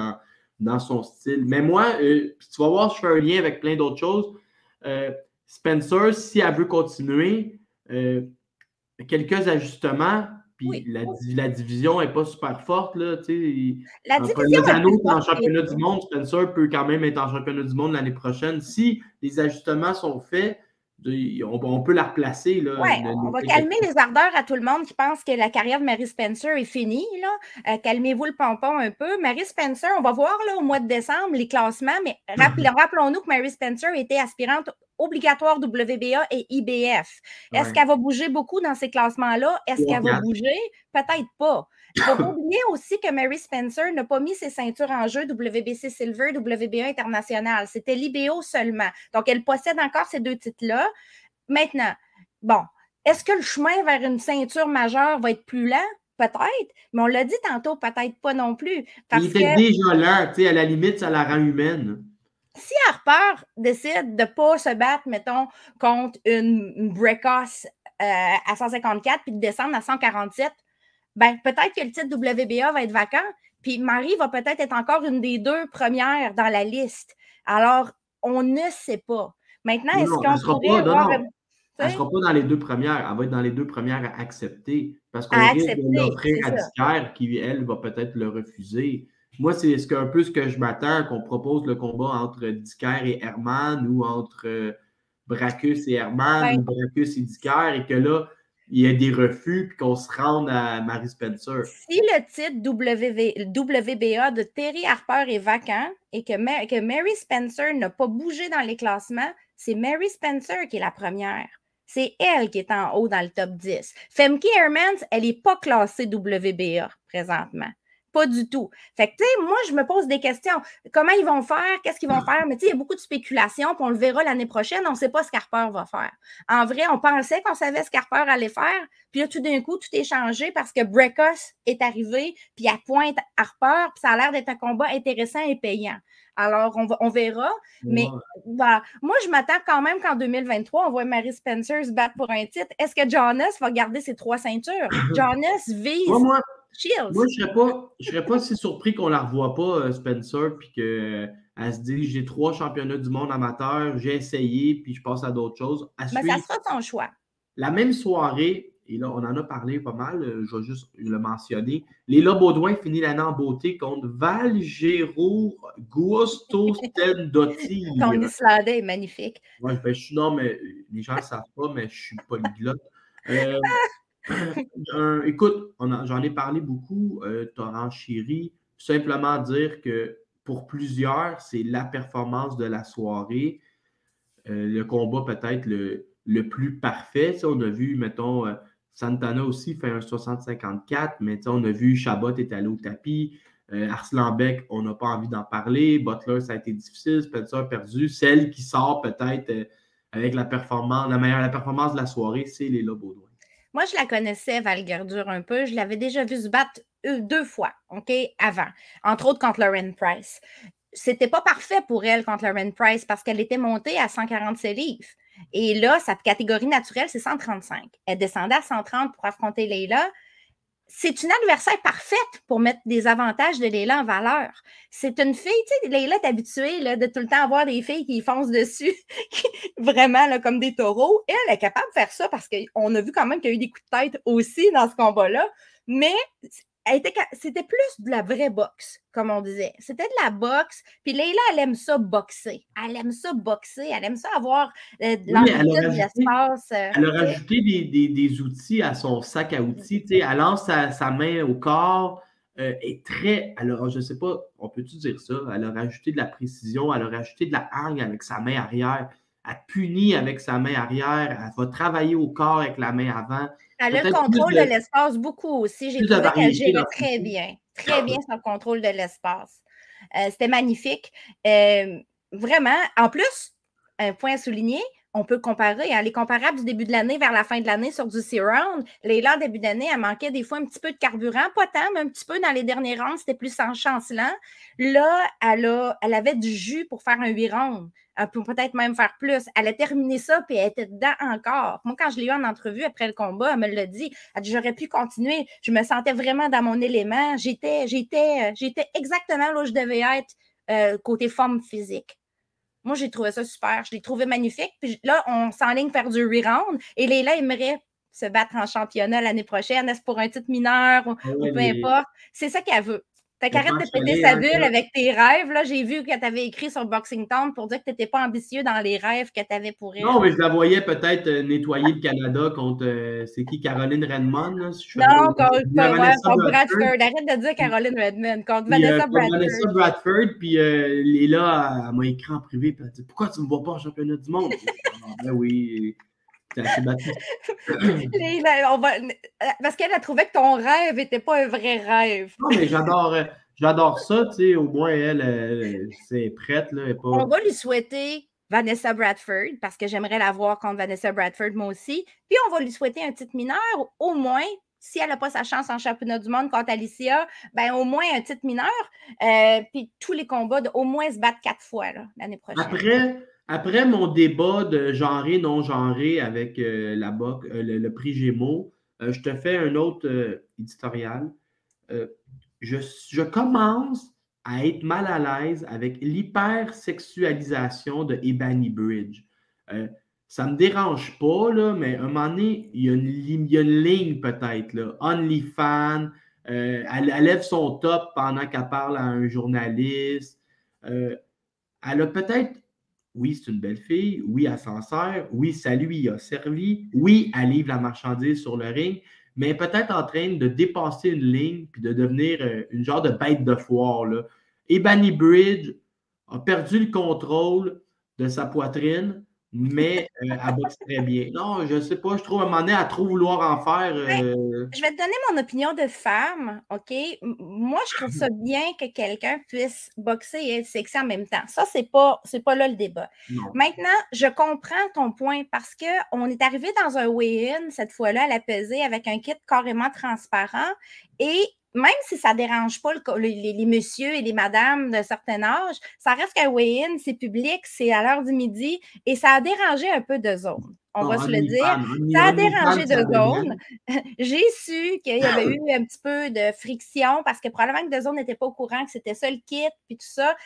dans son style. Mais moi, tu vas voir, je fais un lien avec plein d'autres choses. Spencer, si elle veut continuer, quelques ajustements, puis la division n'est pas super forte. Là, la division est en championnat du monde, Spencer peut quand même être en championnat du monde l'année prochaine. Si les ajustements sont faits, on peut la replacer. Oui, on va calmer les ardeurs à tout le monde qui pense que la carrière de Mary Spencer est finie. Calmez-vous le pompon un peu. Mary Spencer, on va voir là, au mois de décembre les classements, mais rappelons-nous que Mary Spencer était aspirante obligatoire WBA et IBF. Est-ce qu'elle va bouger beaucoup dans ces classements-là? Est-ce qu'elle va bouger? Peut-être pas. Il ne faut pas oublier aussi que Mary Spencer n'a pas mis ses ceintures en jeu WBC Silver, WBA International. C'était l'IBO seulement. Donc, elle possède encore ces 2 titres-là. Maintenant, bon, est-ce que le chemin vers une ceinture majeure va être plus lent? Peut-être, mais on l'a dit tantôt, peut-être pas non plus. Il était déjà lent, à la limite, ça la rend humaine. Si Harper décide de ne pas se battre, mettons, contre une Brecos à 154 puis de descendre à 147, ben peut-être que le titre WBA va être vacant, puis Marie va peut-être être encore une des 2 premières dans la liste. Alors, on ne sait pas. Maintenant, est-ce qu'on pourrait avoir... Elle ne sera pas dans les 2 premières. Elle va être dans les 2 premières à accepter. Parce qu'on risque de l'offrir à Dicker, qui, elle, va peut-être le refuser. Moi, c'est un peu ce que je m'attends, qu'on propose le combat entre Dicker et Herman ou entre Bracus et Herman ou Bracus et Dicker, et que là, il y a des refus puis qu'on se rende à Mary Spencer. Si le titre WBA de Terry Harper est vacant et que Mary Spencer n'a pas bougé dans les classements, c'est Mary Spencer qui est la première. C'est elle qui est en haut dans le top 10. Femke Hermans, elle n'est pas classée WBA présentement. Pas du tout. Fait que, tu sais, moi, je me pose des questions. Comment ils vont faire? Qu'est-ce qu'ils vont faire? Mais tu sais, il y a beaucoup de spéculations, puis on le verra l'année prochaine. On ne sait pas ce qu'Harper va faire. En vrai, on pensait qu'on savait ce qu'Harper allait faire, puis là, tout d'un coup, tout est changé parce que Brecos est arrivé, puis elle pointe Harper, puis ça a l'air d'être un combat intéressant et payant. Alors, on verra. Mais moi, je m'attends quand même qu'en 2023, on voit Mary Spencer se battre pour un titre. Est-ce que Jonas va garder ses 3 ceintures? Jonas vise... Shields. Moi, je ne serais pas si surpris qu'on ne la revoie pas, Spencer, puis qu'elle se dise j'ai 3 championnats du monde amateurs, j'ai essayé, puis je passe à d'autres choses. Mais ça sera son choix. La même soirée, et là, on en a parlé pas mal, je vais juste le mentionner. Léla Baudouin finit l'année en beauté contre Valgero Gusto Stendotti. Ton Islandais est magnifique. Ouais, non, mais les gens ne savent pas, mais je suis polyglotte. Écoute, j'en ai parlé beaucoup, Torrent Chéri. Simplement dire que pour plusieurs, c'est la performance de la soirée. Le combat peut-être le plus parfait. On a vu, mettons, Santana aussi fait un 60-54, mais on a vu Chabot est allé au tapis. Arslanbek, on n'a pas envie d'en parler. Butler, ça a été difficile. Spencer a perdu. Celle qui sort peut-être avec la performance de la soirée, c'est Léla Baudouin. Moi, je la connaissais, Val Gerdure, un peu. Je l'avais déjà vue se battre 2 fois, OK, avant. Entre autres contre Lauren Price. C'était pas parfait pour elle contre Lauren Price parce qu'elle était montée à 147 livres. Et là, sa catégorie naturelle, c'est 135. Elle descendait à 130 pour affronter Léla. C'est une adversaire parfaite pour mettre des avantages de Léla en valeur. C'est une fille, tu sais, Léla est habituée là, de tout le temps avoir des filles qui foncent dessus, vraiment là, comme des taureaux. Elle est capable de faire ça parce qu'on a vu quand même qu'il y a eu des coups de tête aussi dans ce combat-là. Mais c'était plus de la vraie boxe, comme on disait. C'était de la boxe. Puis Léla, elle aime ça boxer. Elle aime ça boxer. Elle aime ça avoir l'amplitude de l'espace. Elle a rajouté des outils à son sac à outils. Elle lance sa main au corps. Est très... Alors, je ne sais pas, on peut-tu dire ça? Elle a rajouté de la précision. Elle a rajouté de la hargne avec sa main arrière. elle punit avec sa main arrière, elle va travailler au corps avec la main avant. Elle a le contrôle de l'espace beaucoup aussi. J'ai trouvé qu'elle gérait très bien son contrôle de l'espace. C'était magnifique. Vraiment, en plus, un point à souligner, on peut comparer. Les comparables du début de l'année vers la fin de l'année sur du C-Round, Leila, en début d'année, elle manquait des fois un petit peu de carburant, pas tant, mais un petit peu dans les derniers rounds, c'était plus chancelant. Là, elle avait du jus pour faire un 8 rounds. Elle peut peut-être même faire plus. Elle a terminé ça, puis elle était dedans encore. Moi, quand je l'ai eu en entrevue après le combat, elle me l'a dit. Elle dit, j'aurais pu continuer. Je me sentais vraiment dans mon élément. J'étais exactement là où je devais être côté forme physique. Moi, j'ai trouvé ça super. Je l'ai trouvé magnifique. Puis là, on s'enligne faire du re-round. Et Leila aimerait se battre en championnat l'année prochaine. Est-ce pour un titre mineur ou peu importe? C'est ça qu'elle veut. Fait qu'arrête de péter sa bulle avec tes rêves. Là, j'ai vu que tu avais écrit sur Boxing Town pour dire que tu n'étais pas ambitieux dans les rêves que tu avais pour elle. Non, mais je la voyais peut-être nettoyer le Canada contre, c'est qui, Caroline Redmond? Là, si non, contre Bradford. Arrête de dire Caroline Redmond. Contre Vanessa Bradford. Vanessa Bradford, puis Léla, elle m'a écrit en privé, puis elle a dit, pourquoi tu ne me vois pas en championnat du monde? Ben oui. Parce qu'elle a trouvé que ton rêve n'était pas un vrai rêve. Non, mais j'adore ça, tu sais, au moins elle c'est prête. Là, pas... On va lui souhaiter Vanessa Bradford, parce que j'aimerais la voir contre Vanessa Bradford, moi aussi. Puis on va lui souhaiter un titre mineur, au moins, si elle n'a pas sa chance en championnat du monde contre Alicia, ben au moins un titre mineur. Puis tous les combats, au moins se battre 4 fois l'année prochaine. Après mon débat de genré, non-genré avec le prix Gémeaux, je te fais un autre éditorial. Je commence à être mal à l'aise avec l'hypersexualisation de Ebanie Bridge. Ça ne me dérange pas, là, mais à un moment donné, il y a une ligne peut-être. OnlyFans, elle lève son top pendant qu'elle parle à un journaliste. Elle a peut-être... Oui, c'est une belle fille. Oui, elle s'en sert. Oui, ça lui a servi. Oui, elle livre la marchandise sur le ring, mais peut-être en train de dépasser une ligne puis de devenir une genre de bête de foire. Là. Ebanie Bridge a perdu le contrôle de sa poitrine, mais elle boxe très bien. Non, je ne sais pas. Je trouve à un moment donné, elle trop vouloir en faire. Je vais te donner mon opinion de femme, OK? Moi, je trouve ça bien que quelqu'un puisse boxer et être sexy en même temps. Ça, c'est pas là le débat. Non. Maintenant, je comprends ton point parce qu'on est arrivé dans un weigh-in, cette fois-là, à la pesée, avec un kit carrément transparent et même si ça ne dérange pas les messieurs et les madames d'un certain âge, ça reste qu'un weigh-in, c'est public, c'est à l'heure du midi et ça a dérangé un peu de zone. On va se le dire. Ça a dérangé de zone. J'ai su qu'il y avait eu un petit peu de friction parce que probablement que de zone n'était pas au courant que c'était ça le kit puis tout ça.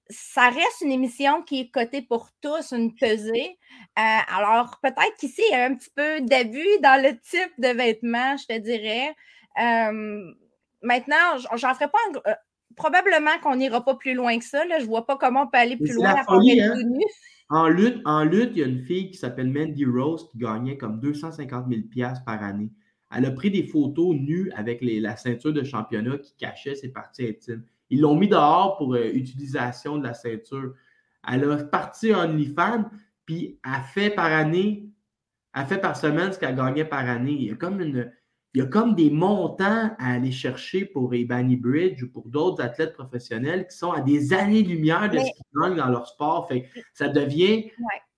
Ça reste une émission qui est cotée pour tous, une pesée. Alors, peut-être qu'ici, il y a un petit peu d'abus dans le type de vêtements, je te dirais. Maintenant, j'en ferai pas probablement qu'on n'ira pas plus loin que ça. Là. Je ne vois pas comment on peut aller plus loin. La folie, hein? En lutte, il y a une fille qui s'appelle Mandy Rose qui gagnait comme 250 000 $ par année. Elle a pris des photos nues avec la ceinture de championnat qui cachait ses parties intimes. Ils l'ont mis dehors pour utilisation de la ceinture. Elle a parti OnlyFans, puis elle fait par semaine ce qu'elle gagnait par année. Il y a comme des montants à aller chercher pour Ebanie Bridge ou pour d'autres athlètes professionnels qui sont à des années-lumière de ce qu'ils gagnent dans leur sport. Fait que ça devient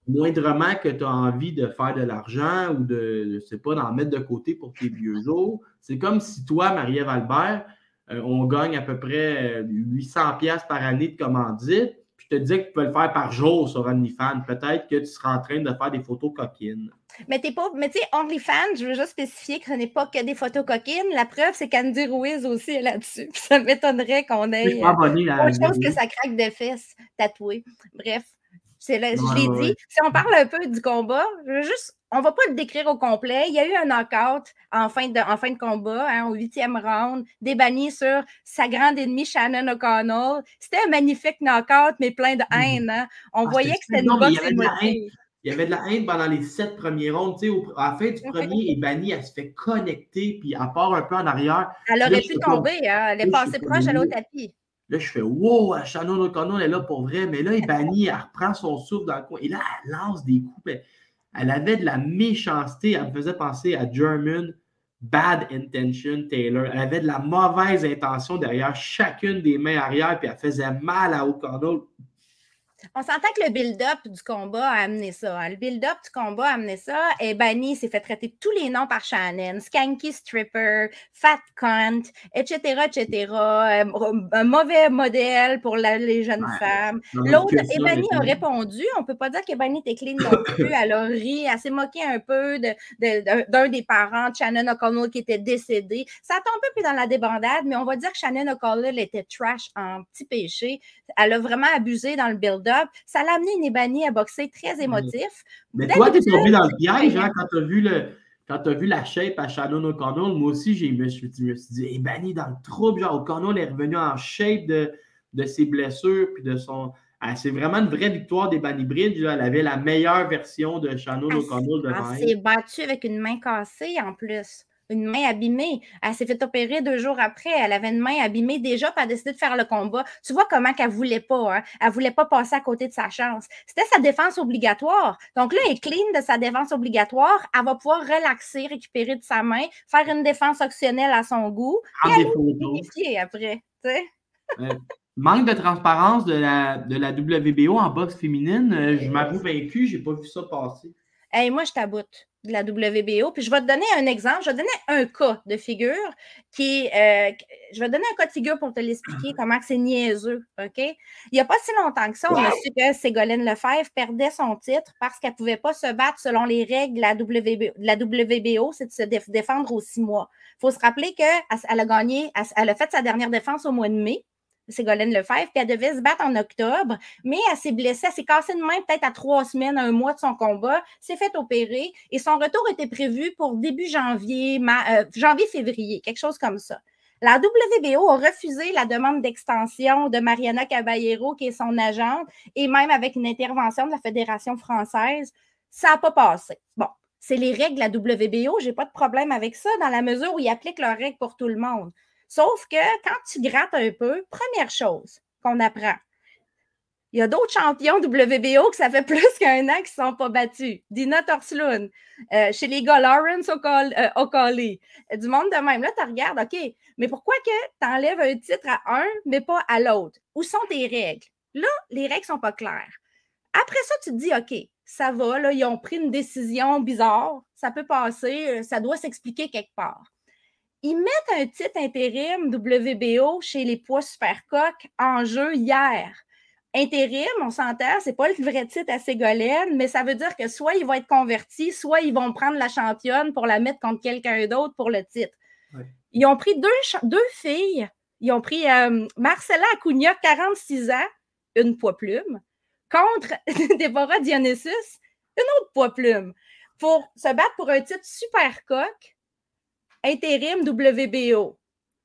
moindrement que tu as envie de faire de l'argent ou de, je sais pas, d'en mettre de côté pour tes vieux jours. C'est comme si toi, Marie-Ève Albert, on gagne à peu près 800 $ par année de commandite. Puis je te dis que tu peux le faire par jour sur OnlyFans. Peut-être que tu seras en train de faire des photos coquines. Mais tu sais, OnlyFans, je veux juste spécifier que ce n'est pas que des photos coquines. La preuve, c'est qu'Andy Ruiz aussi est là-dessus. Puis ça m'étonnerait qu'on ait autre chose que ça craque de fesses tatouées. Bref, je l'ai dit. Si on parle un peu du combat, on ne va pas le décrire au complet. Il y a eu un knockout en fin de combat, au 8e round, d'Ebanie sur sa grande ennemie Shannon O'Connell. C'était un magnifique knockout, mais plein de haine. Hein? On voyait que c'était une boxe émotive. Il y avait de la haine pendant les 7 premiers rounds. À la fin du premier, Ebanie, elle se fait connecter, puis elle part un peu en arrière. Elle aurait pu tomber. Hein? Elle est passée proche, elle est au tapis. Là, je fais wow, Shannon O'Connell est là pour vrai. Mais là, Ebanie, elle reprend son souffle dans le coin. Et là, elle lance des coups. Elle avait de la méchanceté. Elle me faisait penser à German Bad Intention Taylor. Elle avait de la mauvaise intention derrière chacune des mains arrière, puis elle faisait mal à O'Connell. On s'entend que le build-up du combat a amené ça. Hein. Le build-up du combat a amené ça. Et Bunny s'est fait traiter de tous les noms par Shannon. Skanky Stripper, Fat Cunt, etc., etc. Un mauvais modèle pour les jeunes femmes. L'autre, Ebony a répondu. On ne peut pas dire qu'Ebony était clean non plus. Elle a ri. Elle s'est moquée un peu d'un des parents de Shannon O'Connell qui était décédé. Ça tombe un peu plus dans la débandade, mais on va dire que Shannon O'Connell était trash en petit péché. Elle a vraiment abusé dans le build-up. Ça l'a amené une Ebony à boxer très émotif. Mais toi, tu es tombé dans le piège hein, quand tu as vu la shape à Shannon O'Connell. Moi aussi, je me suis dit, Ebony dans le trouble. Genre, O'Connell est revenu en shape de ses blessures. Puis de son. C'est vraiment une vraie victoire d'Ebony Bridge. Là. Elle avait la meilleure version de Shannon O'Connell devant elle. Elle s'est battue avec une main cassée en plus. Une main abîmée. Elle s'est fait opérer 2 jours après. Elle avait une main abîmée déjà, puis elle a décidé de faire le combat. Tu vois comment qu'elle ne voulait pas. Hein? Elle ne voulait pas passer à côté de sa chance. C'était sa défense obligatoire. Donc là, elle est clean de sa défense obligatoire. Elle va pouvoir relaxer, récupérer de sa main, faire une défense optionnelle à son goût. Et elle va vérifier après. Manque de transparence de la WBO en boxe féminine. Je m'avoue vaincu. Je n'ai pas vu ça passer. Hey, moi, je taboute de la WBO. Puis je vais te donner un exemple. Je vais te donner un cas de figure qui je vais te donner un cas de figure pour te l'expliquer comment c'est niaiseux. OK? Il n'y a pas si longtemps que ça, on a su que Ségolène Lefebvre perdait son titre parce qu'elle ne pouvait pas se battre selon les règles de la WBO, c'est de se défendre aux 6 mois. Il faut se rappeler qu'elle a gagné, elle a fait sa dernière défense au mois de mai. Ségolène Lefebvre, puis elle devait se battre en octobre, mais elle s'est blessée, elle s'est cassée une main peut-être à 3 semaines, 1 mois de son combat, s'est fait opérer et son retour était prévu pour début janvier, février, quelque chose comme ça. La WBO a refusé la demande d'extension de Mariana Caballero, qui est son agente, et même avec une intervention de la Fédération française, ça n'a pas passé. Bon, c'est les règles de la WBO, je n'ai pas de problème avec ça, dans la mesure où ils appliquent leurs règles pour tout le monde. Sauf que quand tu grattes un peu, première chose qu'on apprend, il y a d'autres champions WBO que ça fait plus qu'1 an qui ne sont pas battus. Dina Torslund, chez les gars, Lawrence O'Coley, du monde de même. Là, tu regardes, OK, mais pourquoi que tu enlèves un titre à un, mais pas à l'autre? Où sont tes règles? Là, les règles ne sont pas claires. Après ça, tu te dis, OK, ça va, là, ils ont pris une décision bizarre, ça peut passer, ça doit s'expliquer quelque part. Ils mettent un titre intérim WBO chez les poids supercoques en jeu hier. Intérim, on s'entend, c'est pas le vrai titre à Ségolène, mais ça veut dire que soit il va être converti, soit ils vont prendre la championne pour la mettre contre quelqu'un d'autre pour le titre. Ouais. Ils ont pris deux filles. Ils ont pris Marcela Acuna, 46 ans, une poids plume, contre Deborah Dionysus, une autre poids plume, pour se battre pour un titre supercoque intérim WBO.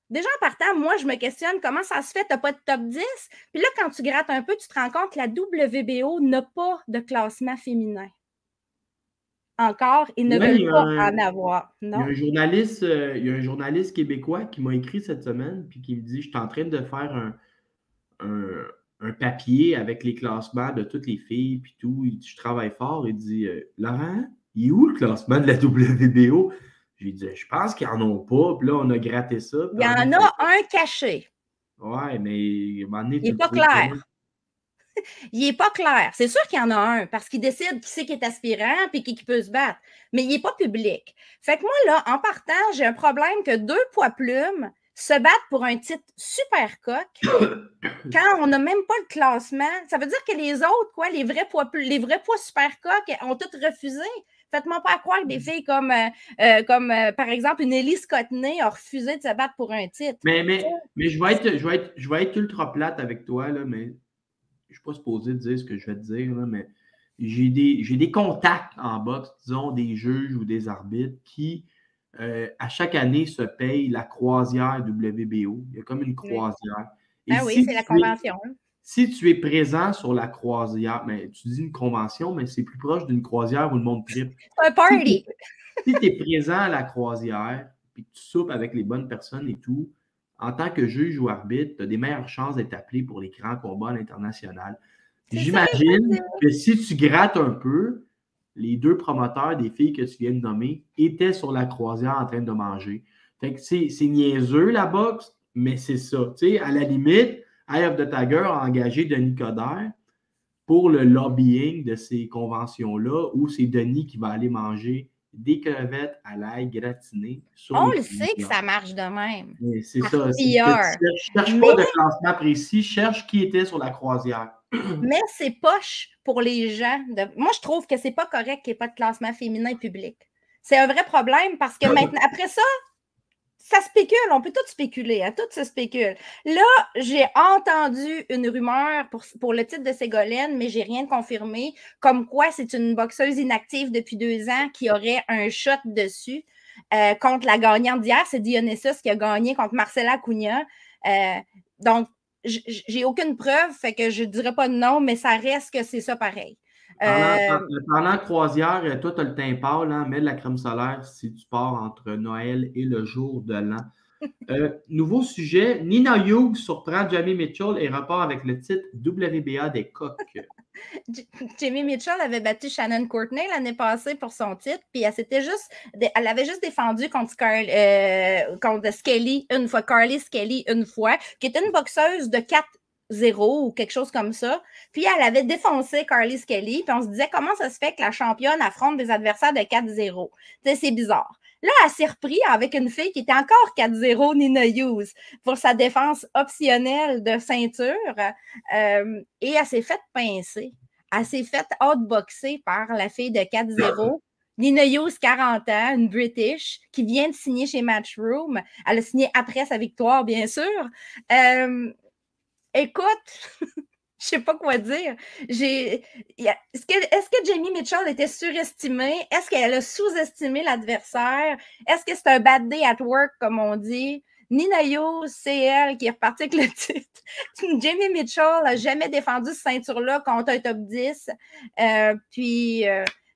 Déjà, en partant, moi, je me questionne comment ça se fait, tu n'as pas de top 10. Puis là, quand tu grattes un peu, tu te rends compte que la WBO n'a pas de classement féminin. Encore, ils ne veulent pas en avoir. Non. Il y a un journaliste québécois qui m'a écrit cette semaine puis qui me dit, je suis en train de faire un papier avec les classements de toutes les filles puis tout. Je travaille fort. Il dit, Laurent, il est où le classement de la WBO? J'ai dit, je pense qu'ils n'en ont pas. Puis là, on a gratté ça. Il y en a un caché. Ouais, mais il n'est pas clair. Il n'est pas clair. C'est sûr qu'il y en a un parce qu'il décide qui c'est qui est aspirant et qui peut se battre. Mais il n'est pas public. Fait que moi, là, en partant, j'ai un problème que 2 poids plumes se battent pour un titre super coq quand on n'a même pas le classement. Ça veut dire que les autres, quoi, les vrais poids super coq ont tous refusé. Faites-moi pas croire que des filles comme par exemple, une Ellie Scotney a refusé de se battre pour un titre. Mais je vais être ultra plate avec toi, là, mais je ne suis pas supposé te dire ce que je vais te dire, là, mais j'ai des contacts en boxe, disons, des juges ou des arbitres qui, à chaque année, se payent la croisière WBO. Il y a comme une croisière. Et oui, c'est la convention. Si tu es présent sur la croisière, mais tu dis une convention, mais c'est plus proche d'une croisière où le monde tripe. C'est un party! Si tu es présent à la croisière et que tu soupes avec les bonnes personnes et tout, en tant que juge ou arbitre, tu as des meilleures chances d'être appelé pour les grands combats à l'international. J'imagine que si tu grattes un peu, les 2 promoteurs des filles que tu viens de nommer étaient sur la croisière en train de manger. Fait que c'est niaiseux, la boxe, mais c'est ça. Tu sais, à la limite, Eye of the Tiger a engagé Denis Coderre pour le lobbying de ces conventions-là, où c'est Denis qui va aller manger des crevettes à l'ail gratinées. On le sait que ça marche de même. C'est ça. Je ne cherche pas de classement précis, je cherche qui était sur la croisière. Mais c'est poche pour les gens. Moi, je trouve que c'est pas correct qu'il n'y ait pas de classement féminin public. C'est un vrai problème parce que maintenant, après ça, ça spécule. On peut tout spéculer. Hein? Tout se spécule. Là, j'ai entendu une rumeur pour le titre de Ségolène, mais j'ai rien de confirmé. Comme quoi, c'est une boxeuse inactive depuis 2 ans qui aurait un shot dessus contre la gagnante d'hier. C'est Dionysus qui a gagné contre Marcela Cunha. Donc, j'ai aucune preuve, fait que je ne dirais pas de nom, mais ça reste que c'est ça pareil. Pendant croisière, toi, tu as le teint pâle, hein? Mets de la crème solaire si tu pars entre Noël et le jour de l'an. Nouveau sujet, Nina Hughes surprend Jamie Mitchell et repart avec le titre WBA des coqs. Jamie Mitchell avait battu Shannon Courtney l'année passée pour son titre, puis elle avait juste défendu contre Skelly une fois, Carly Skelly une fois, qui était une boxeuse de 4-0 ou quelque chose comme ça. Puis elle avait défoncé Carly Skelly, puis on se disait comment ça se fait que la championne affronte des adversaires de 4-0. C'est bizarre. Là, elle s'est reprise avec une fille qui était encore 4-0, Nina Hughes, pour sa défense optionnelle de ceinture. Et elle s'est faite pincer. Elle s'est faite outboxer par la fille de 4-0. Nina Hughes, 40 ans, une British, qui vient de signer chez Matchroom. Elle a signé après sa victoire, bien sûr. Écoute, je ne sais pas quoi dire. Est-ce que Jamie Mitchell était surestimée? Est-ce qu'elle a sous-estimé l'adversaire? Est-ce que c'est un bad day at work, comme on dit? Nina Hughes, c'est elle qui est repartie avec le titre. Jamie Mitchell n'a jamais défendu cette ceinture-là contre un top 10.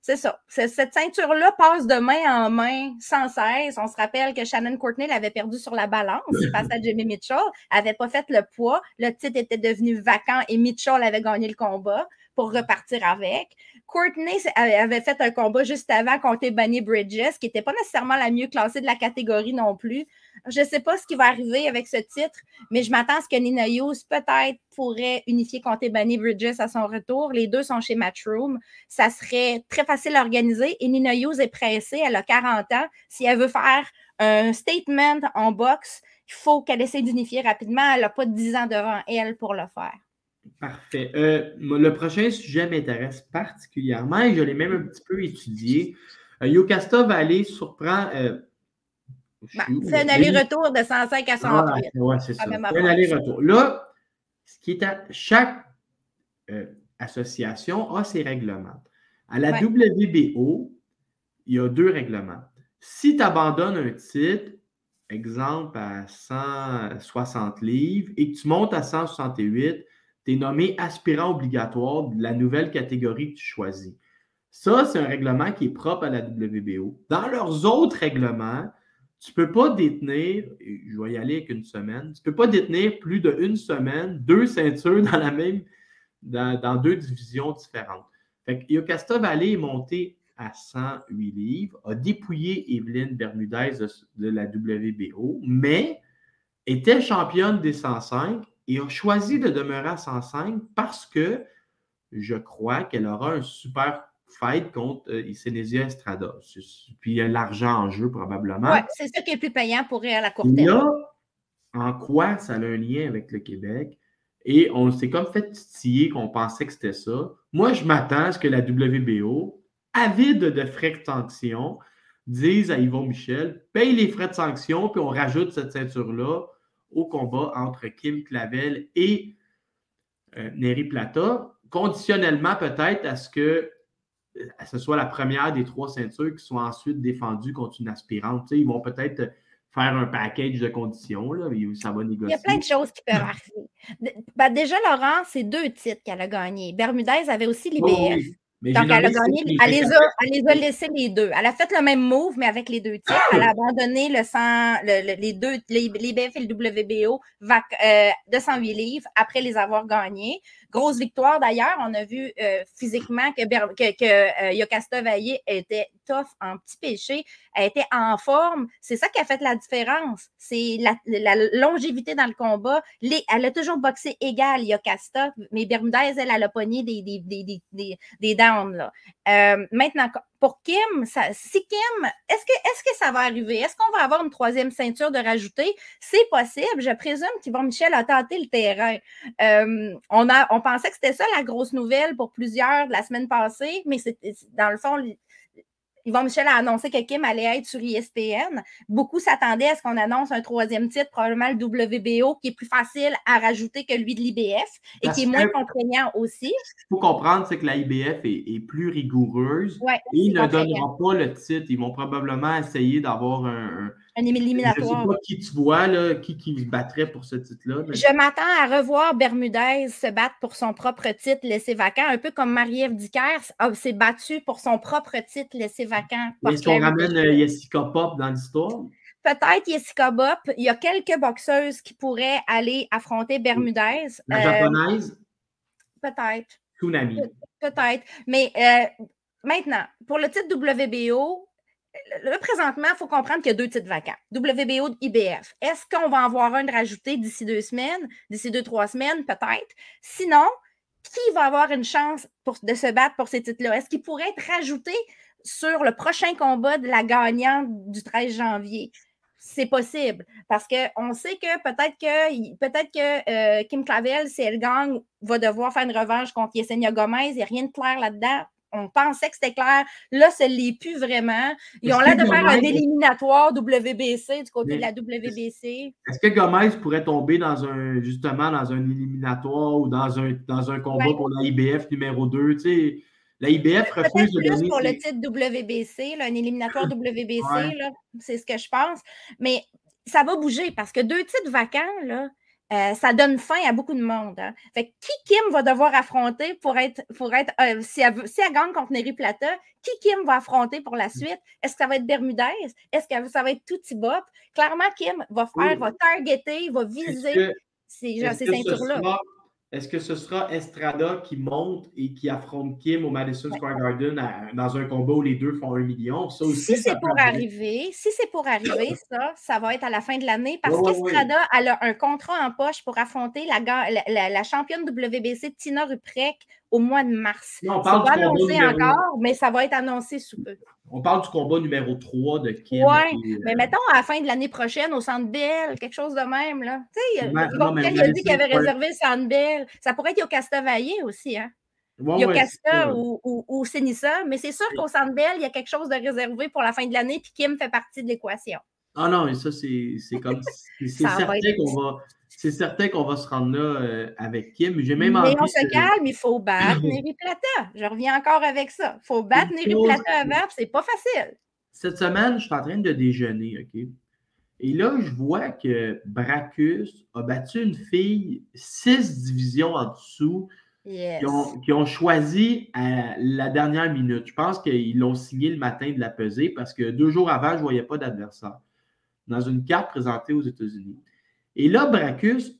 C'est ça. Cette ceinture-là passe de main en main sans cesse. On se rappelle que Shannon Courtney l'avait perdu sur la balance face à Jamie Mitchell. Elle n'avait pas fait le poids. Le titre était devenu vacant et Mitchell avait gagné le combat pour repartir avec. Courtney avait fait un combat juste avant contre Ebony Bridges, qui n'était pas nécessairement la mieux classée de la catégorie non plus. Je ne sais pas ce qui va arriver avec ce titre, mais je m'attends à ce que Nina Hughes peut-être pourrait unifier contre Ebony Bridges à son retour. Les deux sont chez Matchroom. Ça serait très facile à organiser et Nina Hughes est pressée. Elle a 40 ans. Si elle veut faire un statement en boxe, il faut qu'elle essaie d'unifier rapidement. Elle n'a pas 10 ans devant elle pour le faire. Parfait. Le prochain sujet m'intéresse particulièrement et je l'ai même un petit peu étudié. Yokasta Valley surprend... c'est un aller-retour de 105 à 108. Oui, c'est ça. Un aller-retour. Là, ce qui est chaque association a ses règlements. À la WBO, il y a 2 règlements. Si tu abandonnes un titre, exemple à 160 livres, et que tu montes à 168, tu es nommé aspirant obligatoire de la nouvelle catégorie que tu choisis. Ça, c'est un règlement qui est propre à la WBO. Dans leurs autres règlements, tu ne peux pas détenir, je vais y aller avec une semaine, tu ne peux pas détenir plus d'1 semaine 2 ceintures dans 2 divisions différentes. Fait que Yokasta Valley est monté à 108 livres, a dépouillé Evelyne Bermudez de la WBO, mais était championne des 105 et a choisi de demeurer à 105 parce que je crois qu'elle aura un super fight contre Isenesia Estrada. Puis il y a l'argent en jeu probablement. Oui, c'est ça qui est plus payant pour elle à court terme. Là, en quoi ça a un lien avec le Québec? Et on s'est comme fait titiller qu'on pensait que c'était ça. Moi, je m'attends à ce que la WBO, avide de frais de sanction, dise à Yvon Michel, paye les frais de sanction, puis on rajoute cette ceinture-là au combat entre Kim Clavel et Neri Plata, conditionnellement peut-être à ce que ce soit la première des 3 ceintures qui soient ensuite défendues contre une aspirante. Tu sais, ils vont peut-être faire un package de conditions, là, ça va négocier. Il y a plein de choses qui peuvent arriver. Déjà, Laurent, c'est 2 titres qu'elle a gagnés. Bermudez avait aussi l'IBF. Mais Donc, j'ai elle a nommé gagné, celle qui elle était les a laissés les deux. Elle a fait le même move, mais avec les deux titres. Elle a abandonné l'IBF et le WBO de 108 livres après les avoir gagnés. Grosse victoire d'ailleurs. On a vu physiquement que Yokasta Valle était tough en petit péché. Elle était en forme. C'est ça qui a fait la différence. C'est la longévité dans le combat. Elle a toujours boxé égal, Yokasta, mais Bermudez, elle a pogné des downs. Là. Maintenant, pour Kim, si Kim, est-ce que ça va arriver? Est-ce qu'on va avoir une troisième ceinture de rajouter? C'est possible. Je présume qu'Yvon Michel a tenté le terrain. On pensait que c'était ça la grosse nouvelle pour plusieurs de la semaine passée, mais dans le fond, Yvon Michel a annoncé que Kim allait être sur ESPN. Beaucoup s'attendaient à ce qu'on annonce un troisième titre, probablement le WBO, qui est plus facile à rajouter que lui de l'IBF et qui est moins contraignant aussi. Ce qu'il faut comprendre, c'est que la IBF est plus rigoureuse et ils ne donneront pas le titre. Ils vont probablement essayer d'avoir un éliminatoire. Je ne sais pas qui tu vois, là, qui se battrait pour ce titre-là. Mais... Je m'attends à revoir Bermudez se battre pour son propre titre laissé vacant, un peu comme Marie-Ève Dicker s'est battue pour son propre titre laissé vacant. Est-ce qu'on ramène Jessica Pop dans l'histoire? Peut-être Jessica Pop. Il y a quelques boxeuses qui pourraient aller affronter Bermudez. La japonaise? Peut-être. Tsunami. Peut-être. Mais maintenant, pour le titre WBO, là, présentement, il faut comprendre qu'il y a deux titres vacants. WBO, IBF. Est-ce qu'on va en avoir un de rajouté d'ici 2 semaines, d'ici 2-3 semaines? Peut-être. Sinon, qui va avoir une chance de se battre pour ces titres-là? Est-ce qu'il pourrait être rajouté sur le prochain combat de la gagnante du 13 janvier? C'est possible. Parce qu'on sait que peut-être que Kim Clavel, si elle gagne, va devoir faire une revanche contre Yesenia Gomez. Il n'y a rien de clair là-dedans. On pensait que c'était clair. Là, ça ne l'est plus vraiment. Ils ont l'air de faire un éliminatoire WBC du côté de la WBC. Est-ce que Gomez pourrait tomber justement dans un éliminatoire ou dans un combat pour la IBF numéro 2? Tu sais, la IBF refuse de donner... pour le titre WBC, là, un éliminatoire WBC, c'est ce que je pense. Mais ça va bouger parce que 2 titres vacants, là, ça donne faim à beaucoup de monde. Hein. Fait que qui Kim va devoir affronter pour être si elle gagne contre Neri Plata, qui Kim va affronter pour la suite? Est-ce que ça va être Bermudez? Est-ce que ça va être Tuti Bop? Clairement, Kim va targeter, va viser ces ceintures-là. Est-ce que ce sera Estrada qui monte et qui affronte Kim au Madison Square Garden dans un combat où les deux font 1 million? Ça aussi, si c'est pour arriver, ça va être à la fin de l'année parce qu'Estrada elle a un contrat en poche pour affronter la championne WBC Tina Ruprecht au mois de mars. C'est pas annoncé encore, mais ça va être annoncé sous peu. On parle du combat numéro 3 de Kim. Oui, mais mettons à la fin de l'année prochaine au Centre Bell, quelque chose de même. Là. Tu sais, il a dit qu'il avait réservé le Centre Bell. Ça pourrait être Yokasta Valle aussi. Hein? Yokasta ou Senissa, mais c'est sûr qu'au Centre Bell, il y a quelque chose de réservé pour la fin de l'année, puis Kim fait partie de l'équation. Ah non, mais ça, c'est comme... C'est certain qu'on va se rendre là avec Kim. J'ai même mais on se calme, il faut battre Neri Plata. Je reviens encore avec ça. Il faut battre Neri Plata avant, c'est pas facile. Cette semaine, je suis en train de déjeuner, OK? Et là, je vois que Bracus a battu une fille 6 divisions en dessous qui ont choisi à la dernière minute. Je pense qu'ils l'ont signé le matin de la pesée parce que 2 jours avant, je ne voyais pas d'adversaire dans une carte présentée aux États-Unis. Et là, Bracus,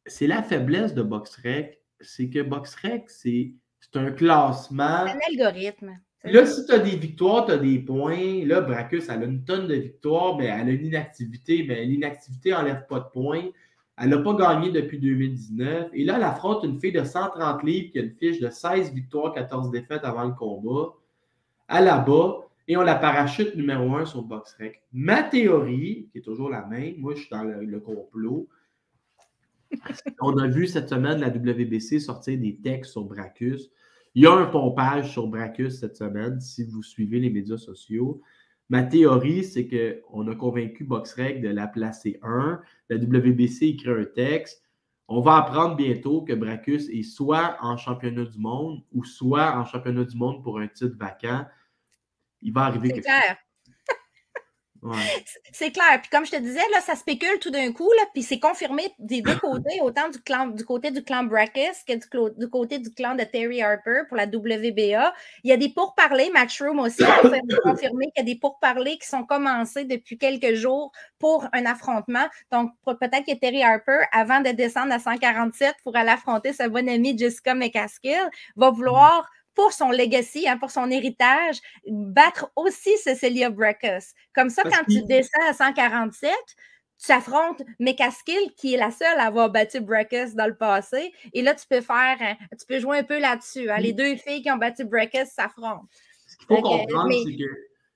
c'est la faiblesse de BoxRec. C'est que BoxRec, c'est un classement. C'est un algorithme. Là, si tu as des victoires, tu as des points. Là, Bracus, elle a une tonne de victoires, mais elle a une inactivité. Mais l'inactivité n'enlève pas de points. Elle n'a pas gagné depuis 2019. Et là, elle affronte une fille de 130 livres qui a une fiche de 16 victoires, 14 défaites avant le combat. Elle la bat. Et on la parachute numéro 1 sur BoxRec. Ma théorie, qui est toujours la même, moi, je suis dans le complot. On a vu cette semaine la WBC sortir des textes sur Bracus. Il y a un pompage sur Bracus cette semaine, si vous suivez les médias sociaux. Ma théorie, c'est qu'on a convaincu BoxRec de la placer 1. La WBC écrit un texte. On va apprendre bientôt que Bracus est soit en championnat du monde ou soit en championnat du monde pour un titre vacant. Il va arriver quelque chose. Ouais. C'est clair. Puis comme je te disais, là, ça spécule tout d'un coup, là, puis c'est confirmé des deux côtés, autant du côté du clan Brackus que du côté du clan de Terry Harper pour la WBA. Il y a des pourparlers, Matchroom aussi a confirmé qu'il y a des pourparlers qui sont commencés depuis quelques jours pour un affrontement. Donc, peut-être que Terry Harper, avant de descendre à 147 pour aller affronter sa bonne amie Jessica McCaskill, va vouloir pour son legacy, pour son héritage, battre aussi Cecilia Brækhus. Comme ça, quand tu descends à 147, tu affrontes McCaskill, qui est la seule à avoir battu Brækhus dans le passé. Et là, tu peux jouer un peu là-dessus. Les deux filles qui ont battu Brækhus s'affrontent. Ce qu'il faut comprendre, c'est que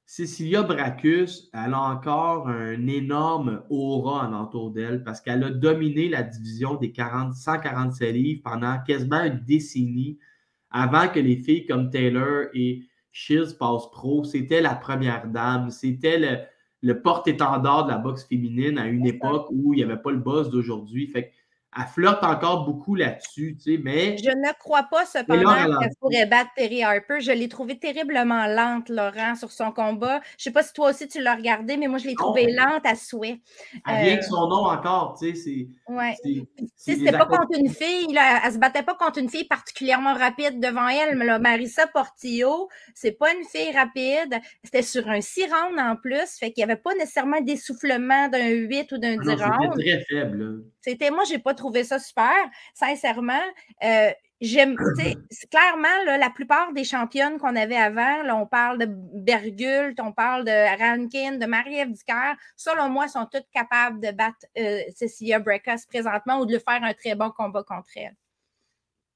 Cecilia Brækhus, elle a encore un énorme aura alentour d'elle parce qu'elle a dominé la division des 147 livres pendant quasiment une décennie. Avant que les filles comme Taylor et Shields passent pro, c'était la première dame, c'était le porte-étendard de la boxe féminine à une époque où il n'y avait pas le buzz d'aujourd'hui. Fait qu'elle flirte encore beaucoup là-dessus, tu sais, mais... Je ne crois pas cependant qu'elle pourrait battre Terry Harper. Je l'ai trouvée terriblement lente, Laurent, sur son combat. Je ne sais pas si toi aussi tu l'as regardé, mais moi, je l'ai trouvée lente à souhait. Rien que son nom encore, tu sais, c'est... Ouais. C'était pas contre une fille, là, elle se battait pas contre une fille particulièrement rapide devant elle, mais là, Marissa Portillo, c'est pas une fille rapide, c'était sur un 6 rounds en plus, fait qu'il y avait pas nécessairement d'essoufflement d'un 8 ou d'un 10 rounds. C'était très faible. Moi, j'ai pas trouvé ça super, sincèrement. Clairement, là, la plupart des championnes qu'on avait avant, là, on parle de Bergult, on parle de Rankin, de Marie-Ève Dicker, selon moi, sont toutes capables de battre Cecilia Brækhus présentement ou de lui faire un très bon combat contre elle.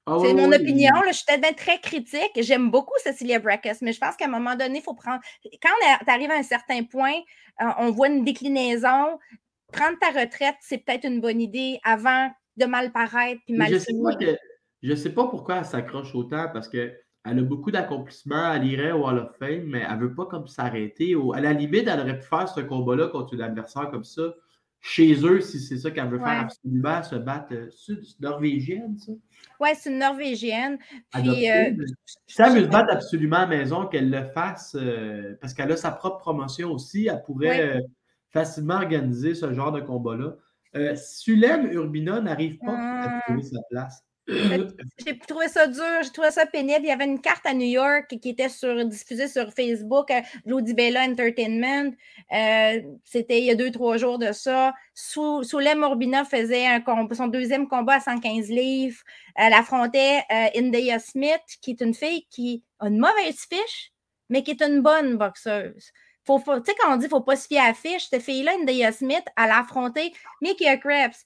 C'est mon opinion. Là, je suis peut-être très critique. J'aime beaucoup Cecilia Brækhus, mais je pense qu'à un moment donné, il faut prendre... Quand tu arrives à un certain point, on voit une déclinaison. Prendre ta retraite, c'est peut-être une bonne idée avant de mal paraître puis mal finir. Je ne sais pas pourquoi elle s'accroche autant parce qu'elle a beaucoup d'accomplissements. Elle irait au Hall of Fame, mais elle ne veut pas comme s'arrêter. À la limite, elle aurait pu faire ce combat-là contre une adversaire comme ça chez eux, si c'est ça qu'elle veut faire absolument, se battre. C'est une Norvégienne, ça? Oui, c'est une Norvégienne. Puis, si elle veut se battre absolument à la maison, qu'elle le fasse parce qu'elle a sa propre promotion aussi, elle pourrait facilement organiser ce genre de combat-là. Sulem Urbina n'arrive pas à trouver sa place. J'ai trouvé ça dur, j'ai trouvé ça pénible. Il y avait une carte à New York qui était diffusée sur Facebook, Lodi Bella Entertainment. C'était il y a 2-3 jours de ça. Sulem Urbina faisait son deuxième combat à 115 livres. Elle affrontait Indya Smith, qui est une fille qui a une mauvaise fiche, mais qui est une bonne boxeuse. Tu sais, quand on dit qu'il ne faut pas se fier à la fiche, cette fille-là, Indya Smith, elle a affronté Mikia Krebs,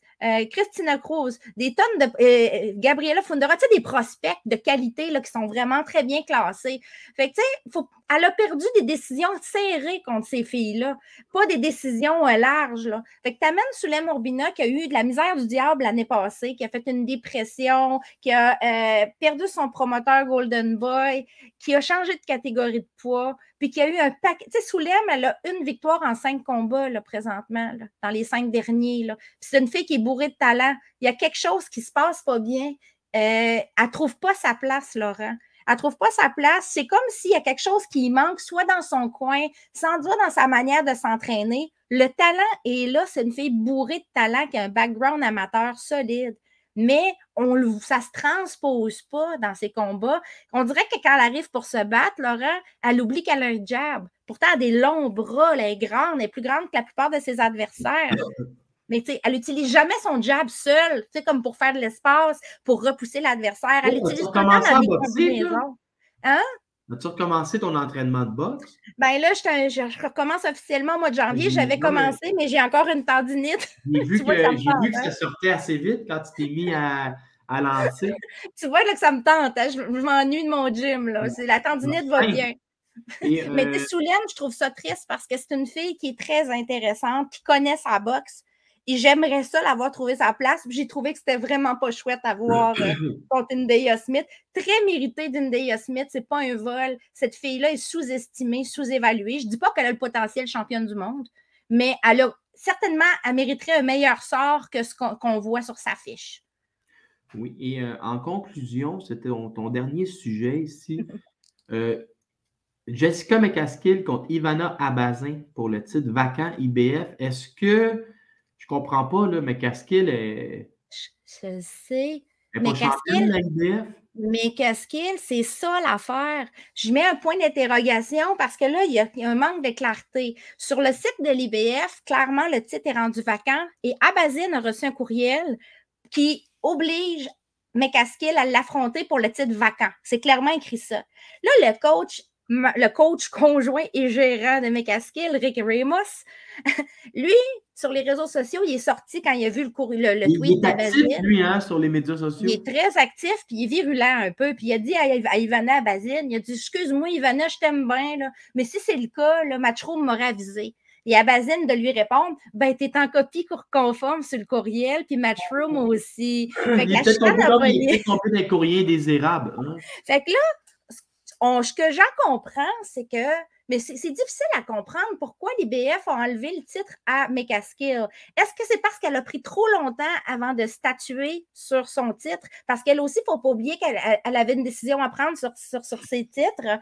Christina Cruz, des tonnes de Gabriela Fundora, tu sais, des prospects de qualité là, qui sont vraiment très bien classés. Fait que, tu sais, elle a perdu des décisions serrées contre ces filles-là, pas des décisions larges. Là. Fait que tu amènes Sulem Urbina qui a eu de la misère du diable l'année passée, qui a fait une dépression, qui a perdu son promoteur Golden Boy, qui a changé de catégorie de poids, puis qui a eu un paquet. Tu sais, Sulem, elle a une victoire en 5 combats là, présentement, là, dans les 5 derniers. Là. Puis c'est une fille qui est bourrée de talent. Il y a quelque chose qui se passe pas bien. Elle ne trouve pas sa place, Laurent. Elle ne trouve pas sa place. C'est comme s'il y a quelque chose qui manque, soit dans son coin, sans doute dans sa manière de s'entraîner. Le talent est là. C'est une fille bourrée de talent qui a un background amateur solide. Mais ça ne se transpose pas dans ses combats. On dirait que quand elle arrive pour se battre, Laurent, elle oublie qu'elle a un jab. Pourtant, elle a des longs bras, elle est grande, elle est plus grande que la plupart de ses adversaires. Mais tu sais, elle n'utilise jamais son jab seule, tu sais, comme pour faire de l'espace, pour repousser l'adversaire. Elle utilise tout le temps dans des combinaisons. Hein? As-tu recommencé ton entraînement de boxe? Ben là, je recommence officiellement au mois de janvier. J'avais commencé, mais j'ai encore une tendinite. J'ai vu que ça sortait assez vite quand tu t'es mis à lancer. Tu vois là, que ça me tente. Hein? Je m'ennuie de mon gym. Là. La tendinite va bien. Mais Sulem, je trouve ça triste parce que c'est une fille qui est très intéressante, qui connaît sa boxe. Et j'aimerais ça l'avoir trouvé sa place. J'ai trouvé que c'était vraiment pas chouette à voir contre Indya Smith. Très mérité d'Indya Smith. C'est pas un vol. Cette fille-là est sous-estimée, sous-évaluée. Je dis pas qu'elle a le potentiel championne du monde, mais elle mériterait un meilleur sort que ce qu'on voit sur sa fiche. Oui, et en conclusion, c'était ton dernier sujet ici. Jessica McCaskill contre Ivana Abazin pour le titre vacant IBF. Est-ce que, je comprends pas, là, McCaskill est Je sais. pas championne de la IBF? McCaskill, c'est ça l'affaire. Je mets un point d'interrogation parce que là, il y a un manque de clarté. Sur le site de l'IBF, clairement, le titre est rendu vacant et Abazin a reçu un courriel qui oblige McCaskill à l'affronter pour le titre vacant. C'est clairement écrit ça. Là, le coach conjoint et gérant de McCaskill, Rick Ramos, lui, sur les réseaux sociaux, il est sorti quand il a vu le tweet d'Abazin. Il est actif, lui, hein, sur les médias sociaux. Il est très actif, puis il est virulent un peu. Puis il a dit à Ivana Abazin, il a dit « Excuse-moi, Ivana, je t'aime bien, là, mais si c'est le cas, là, Matchroom m'aurait avisé. » Et Abazin de lui répondre « Ben, t'es en copie conforme sur le courriel, puis Matchroom aussi. » Fait que il était tombé des courriers indésirables. Hein? Fait que là, ce que j'en comprends, c'est que mais c'est difficile à comprendre pourquoi l'IBF a enlevé le titre à McCaskill. Est-ce que c'est parce qu'elle a pris trop longtemps avant de statuer sur son titre? Parce qu'elle aussi, il ne faut pas oublier qu'elle avait une décision à prendre sur ses titres.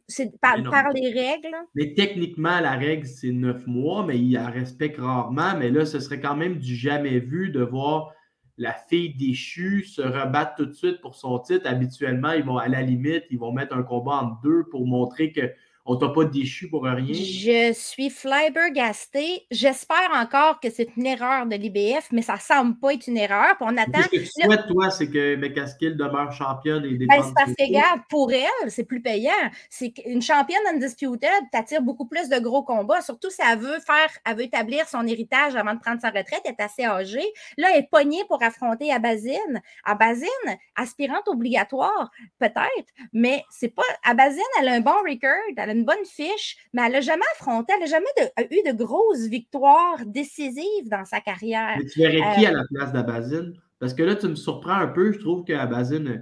C'est par les règles. Mais techniquement, la règle, c'est 9 mois, mais il la respecte rarement. Mais là, ce serait quand même du jamais vu de voir la fille déchue se rebattre tout de suite pour son titre. Habituellement, ils vont, à la limite, ils vont mettre un combat entre deux pour montrer que on t'a pas déchu pour rien. Je suis flabbergastée. J'espère encore que c'est une erreur de l'IBF, mais ça semble pas être une erreur. Puis on attend. Ce que tu souhaites, toi, c'est que McCaskill demeure championne et défende. C'est parce que, regarde, pour elle, c'est plus payant. C'est une championne undisputed, t'attires beaucoup plus de gros combats, surtout si elle veut établir son héritage avant de prendre sa retraite, elle est assez âgée. Là, elle est pognée pour affronter Abazin. Abazin, aspirante obligatoire, peut-être, mais c'est pas. Abazin, elle a un bon record, elle a une bonne fiche, mais elle n'a jamais affronté, elle n'a jamais eu de grosses victoires décisives dans sa carrière. Mais tu verrais qui à la place d'Abazin? Parce que là, tu me surprends un peu. Je trouve qu'Abazin, me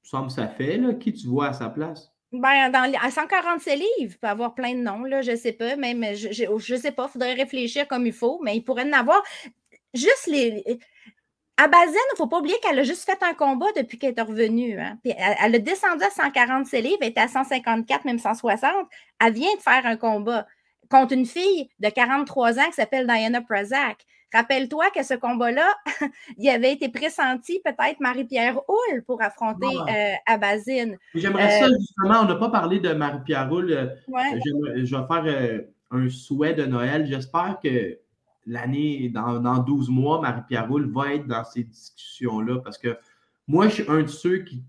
semble ça fait. Là. Qui tu vois à sa place? Ben, à 147 livres, il peut avoir plein de noms, là, je ne sais pas, même, je sais pas, il faudrait réfléchir comme il faut, mais il pourrait en avoir juste les... Abazin, il ne faut pas oublier qu'elle a juste fait un combat depuis qu'elle est revenue. Hein. Puis elle a descendu à 147 livres, elle était à 154, même 160. Elle vient de faire un combat contre une fille de 43 ans qui s'appelle Diana Prazak. Rappelle-toi que ce combat-là, il avait été pressenti peut-être Marie-Pierre Houle pour affronter Abazin. J'aimerais ça, justement, on n'a pas parlé de Marie-Pierre Houle. Ouais. Je vais faire un souhait de Noël. J'espère que l'année, dans 12 mois, Marie-Pierre Houle va être dans ces discussions-là parce que moi, je suis un de ceux qui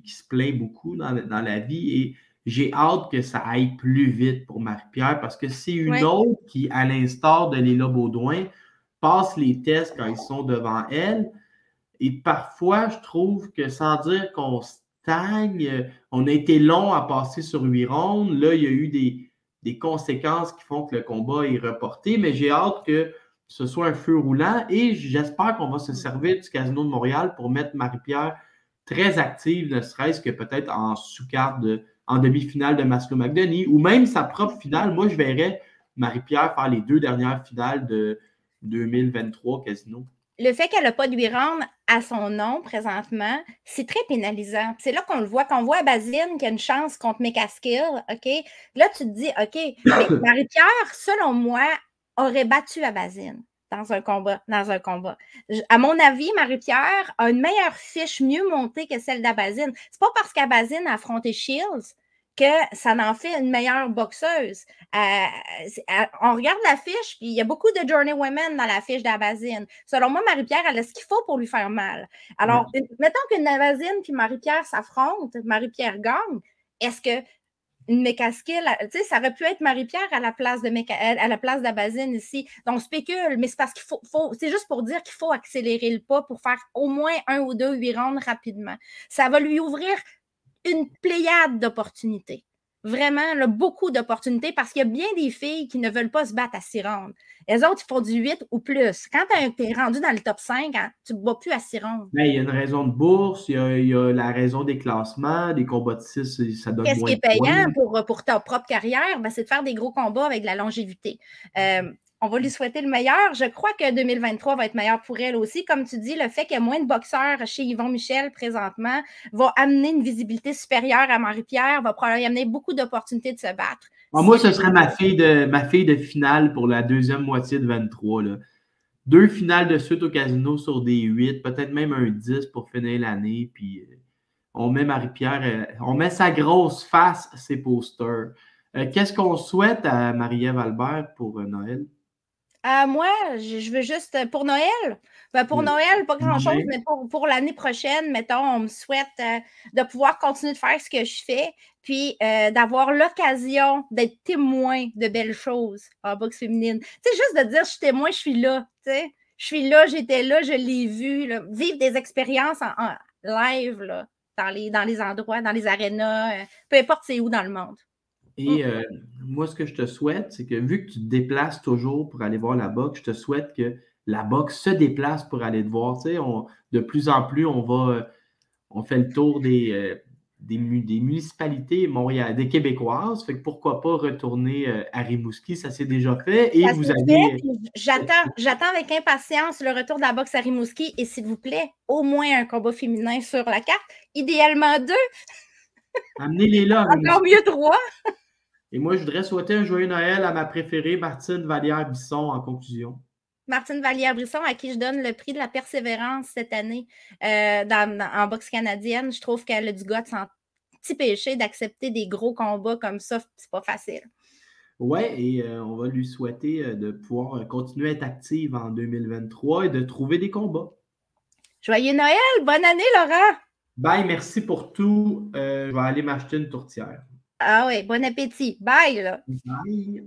se plaint beaucoup dans la vie et j'ai hâte que ça aille plus vite pour Marie-Pierre parce que c'est une autre qui, à l'instar de Léla Baudouin, passe les tests quand ils sont devant elle. Et parfois, je trouve que sans dire qu'on stagne, on a été long à passer sur 8 rondes. Là, il y a eu des conséquences qui font que le combat est reporté, mais j'ai hâte que ce soit un feu roulant et j'espère qu'on va se servir du Casino de Montréal pour mettre Marie-Pierre très active, ne serait-ce que peut-être en sous-carte, en demi-finale de Maslow McDonnie ou même sa propre finale. Moi, je verrais Marie-Pierre faire les 2 dernières finales de 2023 Casino. Le fait qu'elle n'a pas de 8 rounds à son nom présentement, c'est très pénalisant. C'est là qu'on le voit, qu'on voit Abazin qui a une chance contre McCaskill, OK? Là, tu te dis, OK, mais Marie-Pierre, selon moi, aurait battu Abazin dans un combat. À mon avis, Marie-Pierre a une meilleure fiche mieux montée que celle d'Abazin. C'est pas parce qu'Abazin a affronté Shields que ça en fait une meilleure boxeuse. On regarde la fiche, puis il y a beaucoup de journeywomen dans la fiche d'Abazin. Selon moi, Marie-Pierre, elle a ce qu'il faut pour lui faire mal. Alors, mettons qu'une Abazin puis Marie-Pierre s'affrontent, Marie-Pierre gagne, est-ce que une McCaskill, tu sais, ça aurait pu être Marie-Pierre à la place d'Abazin ici. Donc, on spécule, mais c'est parce qu'il faut c'est juste pour dire qu'il faut accélérer le pas pour faire au moins 1 ou 2 8 rounds rapidement. Ça va lui ouvrir une pléiade d'opportunités. Vraiment, là, beaucoup d'opportunités parce qu'il y a bien des filles qui ne veulent pas se battre à 6 rounds. Les autres, ils font du 8 ou plus. Quand tu es rendu dans le top 5, hein, tu ne te bats plus à 6 rounds. Mais il y a une raison de bourse, il y a la raison des classements, des combats de 6, ça donne moins de points. Qu'est-ce qui est payant pour ta propre carrière? Ben, c'est de faire des gros combats avec de la longévité. On va lui souhaiter le meilleur. Je crois que 2023 va être meilleur pour elle aussi. Comme tu dis, le fait qu'il y ait moins de boxeurs chez Yvon Michel présentement va amener une visibilité supérieure à Marie-Pierre, va probablement amener beaucoup d'opportunités de se battre. Moi, ce serait ma fille de finale pour la deuxième moitié de 23. Là. 2 finales de suite au casino sur des 8, peut-être même un 10 pour finir l'année. Puis on met Marie-Pierre, on met sa grosse face à ses posters. Qu'est-ce qu'on souhaite à Marie-Ève Albert pour Noël? Moi, je veux juste pour Noël. Pour Noël, pas grand-chose, mais pour l'année prochaine, mettons, on me souhaite de pouvoir continuer de faire ce que je fais, puis d'avoir l'occasion d'être témoin de belles choses en boxe féminine. Tu sais, juste de dire je suis témoin, je suis là. Tu sais, je suis là, j'étais là, je l'ai vu. Là. Vivre des expériences en live là, dans les endroits, dans les arénas, peu importe c'est où dans le monde. Et moi, ce que je te souhaite, c'est que vu que tu te déplaces toujours pour aller voir la boxe, je te souhaite que la boxe se déplace pour aller te voir. Tu sais, de plus en plus, on fait le tour des municipalités des Québécoises. Fait que pourquoi pas retourner à Rimouski? Ça s'est déjà fait. Et vous avez. J'attends avec impatience le retour de la boxe à Rimouski. Et s'il vous plaît, au moins un combat féminin sur la carte. Idéalement 2. Amenez-les là. Encore mieux 3. Et moi, je voudrais souhaiter un joyeux Noël à ma préférée, Martine Vallière-Bisson, en conclusion. Martine Vallière-Brisson, à qui je donne le prix de la persévérance cette année en boxe canadienne. Je trouve qu'elle a du goût sans petit péché d'accepter des gros combats comme ça. C'est pas facile. Oui, et on va lui souhaiter de pouvoir continuer à être active en 2023 et de trouver des combats. Joyeux Noël! Bonne année, Laurent! Bye, merci pour tout. Je vais aller m'acheter une tourtière. Ah oui, bon appétit. Bye, là. Bye.